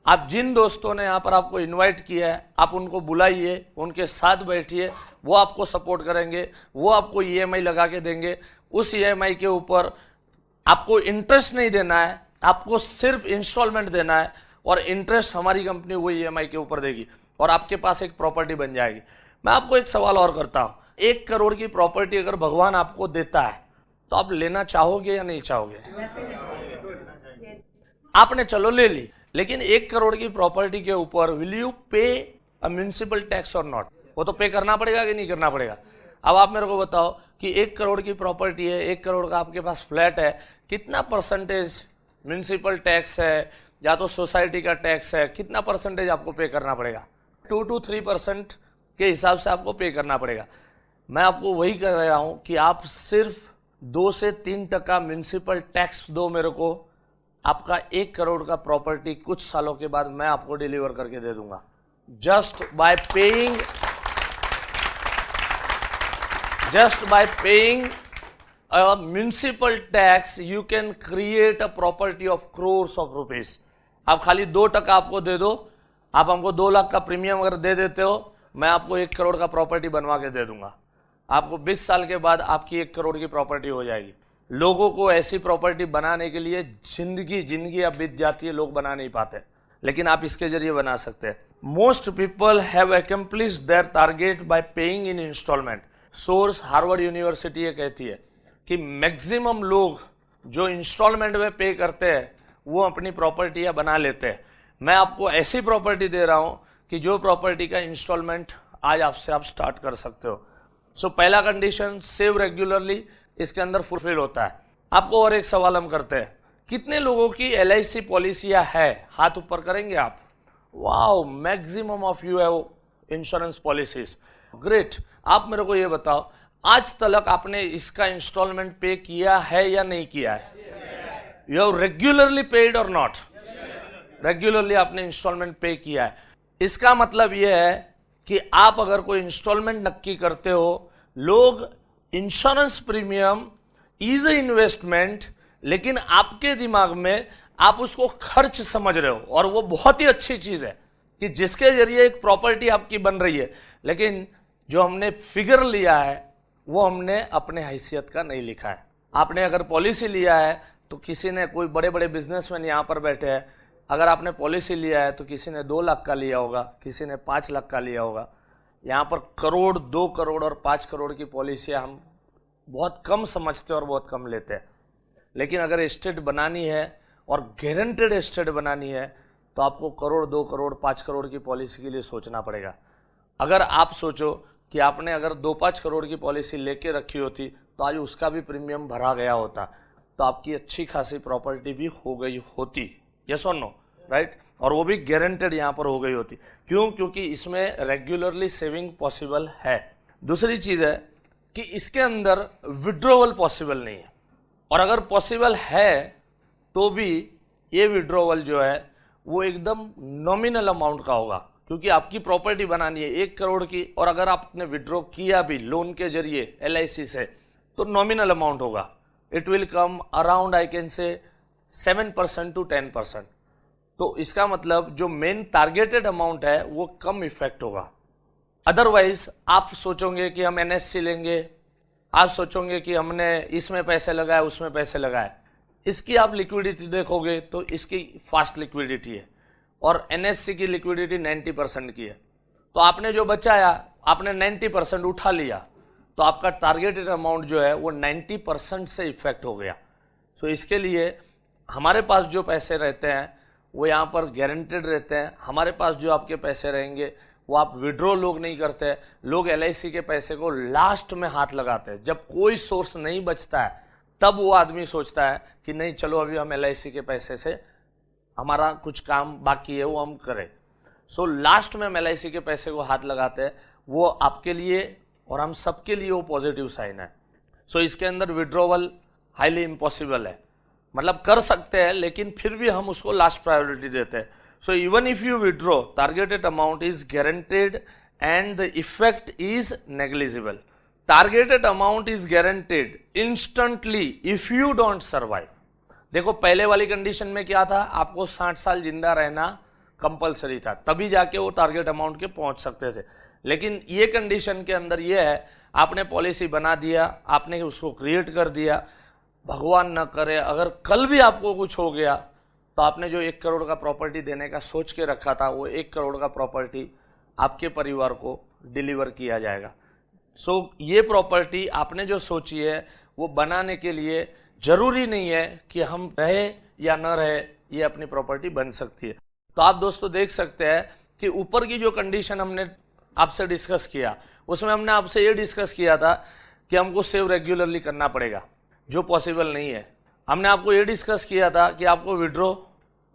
आप जिन दोस्तों ने यहाँ पर आपको इनवाइट किया है आप उनको बुलाइए, उनके साथ बैठिए, वो आपको सपोर्ट करेंगे, वो आपको EMI लगा के देंगे। उस EMI के ऊपर आपको इंटरेस्ट नहीं देना है, आपको सिर्फ इंस्टॉलमेंट देना है और इंटरेस्ट हमारी कंपनी वो EMI के ऊपर देगी और आपके पास एक प्रॉपर्टी बन जाएगी। मैं आपको एक सवाल और करता हूं, 1 करोड़ की प्रॉपर्टी अगर भगवान आपको देता है तो आप लेना चाहोगे या नहीं चाहोगे? आपने चलो ले ली, लेकिन 1 करोड़ की प्रॉपर्टी के ऊपर विल यू पे अ म्युनिसिपल टैक्स और नॉट? वो तो पे करना पड़ेगा कि नहीं करना पड़ेगा? अब आप मेरे को बताओ कि 1 करोड़ की प्रॉपर्टी है, 1 करोड़ का आपके पास फ्लैट है, कितना परसेंटेज म्युनिसिपल टैक्स है या तो सोसाइटी का टैक्स है, कितना परसेंटेज आपको पे करना पड़ेगा? 2 to 3% के हिसाब से आपको पे करना पड़ेगा। मैं आपको वही कह रहा हूं कि आप सिर्फ 2 से 3% म्युनिसिपल टैक्स दो मेरे को, आपका 1 करोड़ का प्रॉपर्टी कुछ सालों के बाद मैं आपको डिलीवर करके दे दूंगा। Just by paying a municipal tax you can create a property of crores of rupees। आप खाली 2% आपको दे दो, आप हमको 2 लाख का प्रीमियम अगर दे देते हो, मैं आपको 1 करोड़ का प्रॉपर्टी बनवा के दे दूंगा। आपको 20 साल के बाद आपकी 1 करोड़ की प्रॉपर्टी हो जाएगी। लोगों को ऐसी प्रॉपर्टी बनाने के लिए जिंदगी अब बीत जाती है, लोग बना नहीं पाते, लेकिन आप इसके जरिए बना सकते हैं। Most people have accomplished their target by paying in instalment. Source Harvard University ये कहती है कि मैक्सिमम लोग जो इंस्टॉलमेंट में पे करते हैं वो अपनी प्रॉपर्टियां बना लेते हैं। मैं आपको ऐसी प्रॉपर्टी दे रहा हूं कि जो प्रॉपर्टी का इंस्टॉलमेंट आज आपसे आप स्टार्ट कर सकते हो। सो पहला कंडीशन सेव रेगुलरली, इसके अंदर फुलफिल होता है। आपको और एक सवाल हम करते हैं, कितने लोगों की LIC पॉलिसियां है? हाथ ऊपर करेंगे आप। Wow, maximum of you have insurance policies, great. आप मेरे को ये बताओ, आज तक आपने इसका इंस्टॉलमेंट पे किया है या नहीं किया है? यू हैव रेगुलरली पेड और नॉट? रेगुलरली आपने इंस्टॉलमेंट पे किया है। इसका मतलब यह है कि आप अगर कोई इंस्टॉलमेंट नक्की करते हो, लोग insurance premium is a investment, लेकिन आपके दिमाग में आप उसको खर्च समझ रहे हो, और वो बहुत ही अच्छी चीज है कि जिसके जरिए एक प्रॉपर्टी आपकी बन रही है, लेकिन जो हमने फिगर लिया है वो हमने अपने हैसियत का नहीं लिखा है। आपने अगर पॉलिसी लिया है तो किसी ने, कोई बड़े बड़े बिजनेसमैन यहाँ पर बैठे हैं, अगर आपने पॉलिसी लिया है तो किसी ने 2 लाख का लिया होगा, किसी ने 5 लाख का लिया होगा। यहाँ पर करोड़, 2 करोड़ और 5 करोड़ की पॉलिसियाँ हम बहुत कम समझते हैं और बहुत कम लेते हैं। लेकिन अगर एस्टेट बनानी है और गारंटेड एस्टेट बनानी है तो आपको करोड़, 2 करोड़, 5 करोड़ की पॉलिसी के लिए सोचना पड़ेगा। अगर आप सोचो कि आपने अगर 2-5 करोड़ की पॉलिसी लेके रखी होती तो आज उसका भी प्रीमियम भरा गया होता, तो आपकी अच्छी खासी प्रॉपर्टी भी हो गई होती। यस और नो, राइट? और वो भी गारंटेड यहाँ पर हो गई होती। क्यों? क्योंकि इसमें रेगुलरली सेविंग पॉसिबल है। दूसरी चीज़ है कि इसके अंदर विड्रॉवल पॉसिबल नहीं है, और अगर पॉसिबल है तो भी ये विड्रॉवल जो है वो एकदम नॉमिनल अमाउंट का होगा, क्योंकि आपकी प्रॉपर्टी बनानी है 1 करोड़ की, और अगर आपने विड्रॉ किया भी लोन के जरिए LIC से तो नॉमिनल अमाउंट होगा। It will come around I can say 7% to 10%। तो इसका मतलब जो मेन टारगेटेड अमाउंट है वो कम इफेक्ट होगा। अदरवाइज आप सोचोगे कि हम NSC लेंगे, आप सोचोगे कि हमने इसमें पैसे लगाए उसमें पैसे लगाए, इसकी आप लिक्विडिटी देखोगे तो इसकी फास्ट लिक्विडिटी है और NSC की लिक्विडिटी 90% की है। तो आपने जो बचाया आपने 90% उठा लिया, तो आपका टारगेटेड अमाउंट जो है वो 90% से इफेक्ट हो गया। सो इसके लिए हमारे पास जो पैसे रहते हैं वो यहाँ पर गारंटेड रहते हैं। हमारे पास जो आपके पैसे रहेंगे वो आप विड्रॉ लोग नहीं करते। लोग LIC के पैसे को लास्ट में हाथ लगाते हैं, जब कोई सोर्स नहीं बचता है तब वो आदमी सोचता है कि नहीं चलो अभी हम LIC के पैसे से हमारा कुछ काम बाकी है वो हम करें। सो लास्ट में हम LIC के पैसे को हाथ लगाते हैं। वो आपके लिए और हम सबके लिए वो पॉजिटिव साइन है। सो इसके अंदर विड्रॉवल हाईली इम्पॉसिबल है, मतलब कर सकते हैं लेकिन फिर भी हम उसको लास्ट प्रायोरिटी देते हैं। So even if you withdraw, targeted amount is guaranteed and the effect is negligible. Targeted amount is guaranteed instantly if you don't survive. देखो पहले वाली कंडीशन में क्या था, आपको 60 साल जिंदा रहना कंपलसरी था, तभी जाके वो टारगेट अमाउंट के पहुंच सकते थे। लेकिन ये कंडीशन के अंदर ये है, आपने पॉलिसी बना दिया, आपने उसको क्रिएट कर दिया, भगवान न करे अगर कल भी आपको कुछ हो गया तो आपने जो 1 करोड़ का प्रॉपर्टी देने का सोच के रखा था वो 1 करोड़ का प्रॉपर्टी आपके परिवार को डिलीवर किया जाएगा। सो ये प्रॉपर्टी आपने जो सोची है वो बनाने के लिए जरूरी नहीं है कि हम रहे या न रहे, ये अपनी प्रॉपर्टी बन सकती है। तो आप दोस्तों देख सकते हैं कि ऊपर की जो कंडीशन हमने आपसे डिस्कस किया उसमें हमने आपसे ये डिस्कस किया था कि हमको सेव रेगुलरली करना पड़ेगा, जो पॉसिबल नहीं है। हमने आपको ये डिस्कस किया था कि आपको विड्रॉ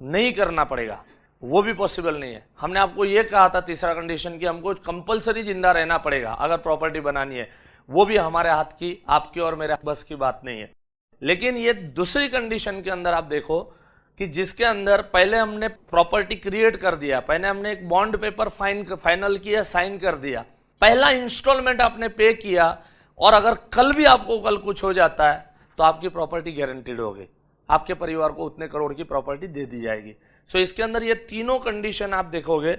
नहीं करना पड़ेगा, वो भी पॉसिबल नहीं है। हमने आपको ये कहा था तीसरा कंडीशन कि हमको कंपलसरी जिंदा रहना पड़ेगा अगर प्रॉपर्टी बनानी है, वो भी हमारे हाथ की, आपकी और मेरे बस की बात नहीं है। लेकिन ये दूसरी कंडीशन के अंदर आप देखो कि जिसके अंदर पहले हमने प्रॉपर्टी क्रिएट कर दिया, पहले हमने एक बॉन्ड पेपर फाइनल किया, साइन कर दिया, पहला इंस्टॉलमेंट आपने पे किया, और अगर कल भी आपको कल कुछ हो जाता है तो आपकी प्रॉपर्टी गारंटीड होगी, आपके परिवार को उतने करोड़ की प्रॉपर्टी दे दी जाएगी। सो इसके अंदर ये तीनों कंडीशन आप देखोगे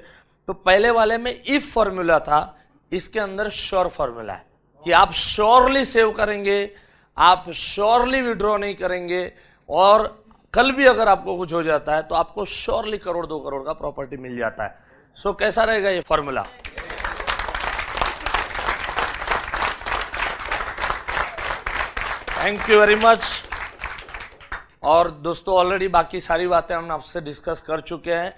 तो पहले वाले में इफ फॉर्मूला था, इसके अंदर श्योर फॉर्मूला है कि आप श्योरली सेव करेंगे, आप श्योरली विड्रॉ नहीं करेंगे, और कल भी अगर आपको कुछ हो जाता है तो आपको श्योरली 1 करोड़ 2 करोड़ का प्रॉपर्टी मिल जाता है। सो कैसा रहेगा ये formula? Thank you very much. और दोस्तों ऑलरेडी बाकी सारी बातें हम आपसे डिस्कस कर चुके हैं।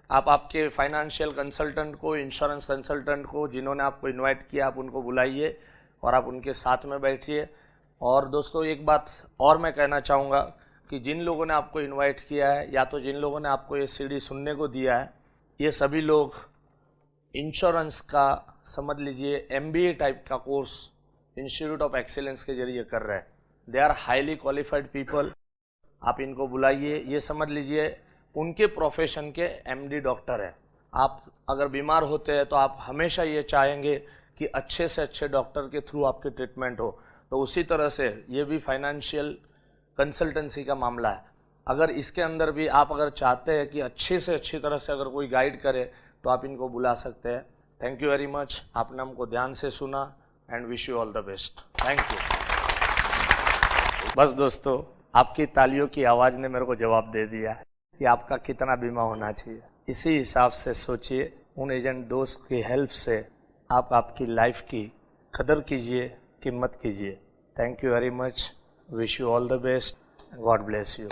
आप आपके फाइनेंशियल कंसल्टेंट को, इंश्योरेंस कंसल्टेंट को, जिन्होंने आपको इनवाइट किया, आप उनको बुलाइए और आप उनके साथ में बैठिए। और दोस्तों एक बात और मैं कहना चाहूँगा कि जिन लोगों ने आपको इनवाइट किया है या तो जिन लोगों ने आपको ये CD सुनने को दिया है, ये सभी लोग इंश्योरेंस का समझ लीजिए MBA टाइप का कोर्स इंस्टीट्यूट ऑफ एक्सीलेंस के जरिए कर रहे हैं। They are highly qualified people. आप इनको बुलाइए, ये समझ लीजिए उनके प्रोफेशन के MD डॉक्टर हैं। आप अगर बीमार होते हैं तो आप हमेशा ये चाहेंगे कि अच्छे से अच्छे डॉक्टर के थ्रू आपकी ट्रीटमेंट हो। तो उसी तरह से ये भी फाइनेंशियल कंसल्टेंसी का मामला है। अगर इसके अंदर भी आप अगर चाहते हैं कि अच्छे से अच्छी तरह से अगर कोई गाइड करे तो आप इनको बुला सकते हैं। Thank you very much. आपने हमको ध्यान से सुना and wish you all the best. Thank you. बस दोस्तों आपकी तालियों की आवाज़ ने मेरे को जवाब दे दिया कि आपका कितना बीमा होना चाहिए। इसी हिसाब से सोचिए, उन एजेंट दोस्त की हेल्प से आप आपकी लाइफ की कदर कीजिए, कीमत कीजिए। Thank you very much. Wish you all the best. God bless you.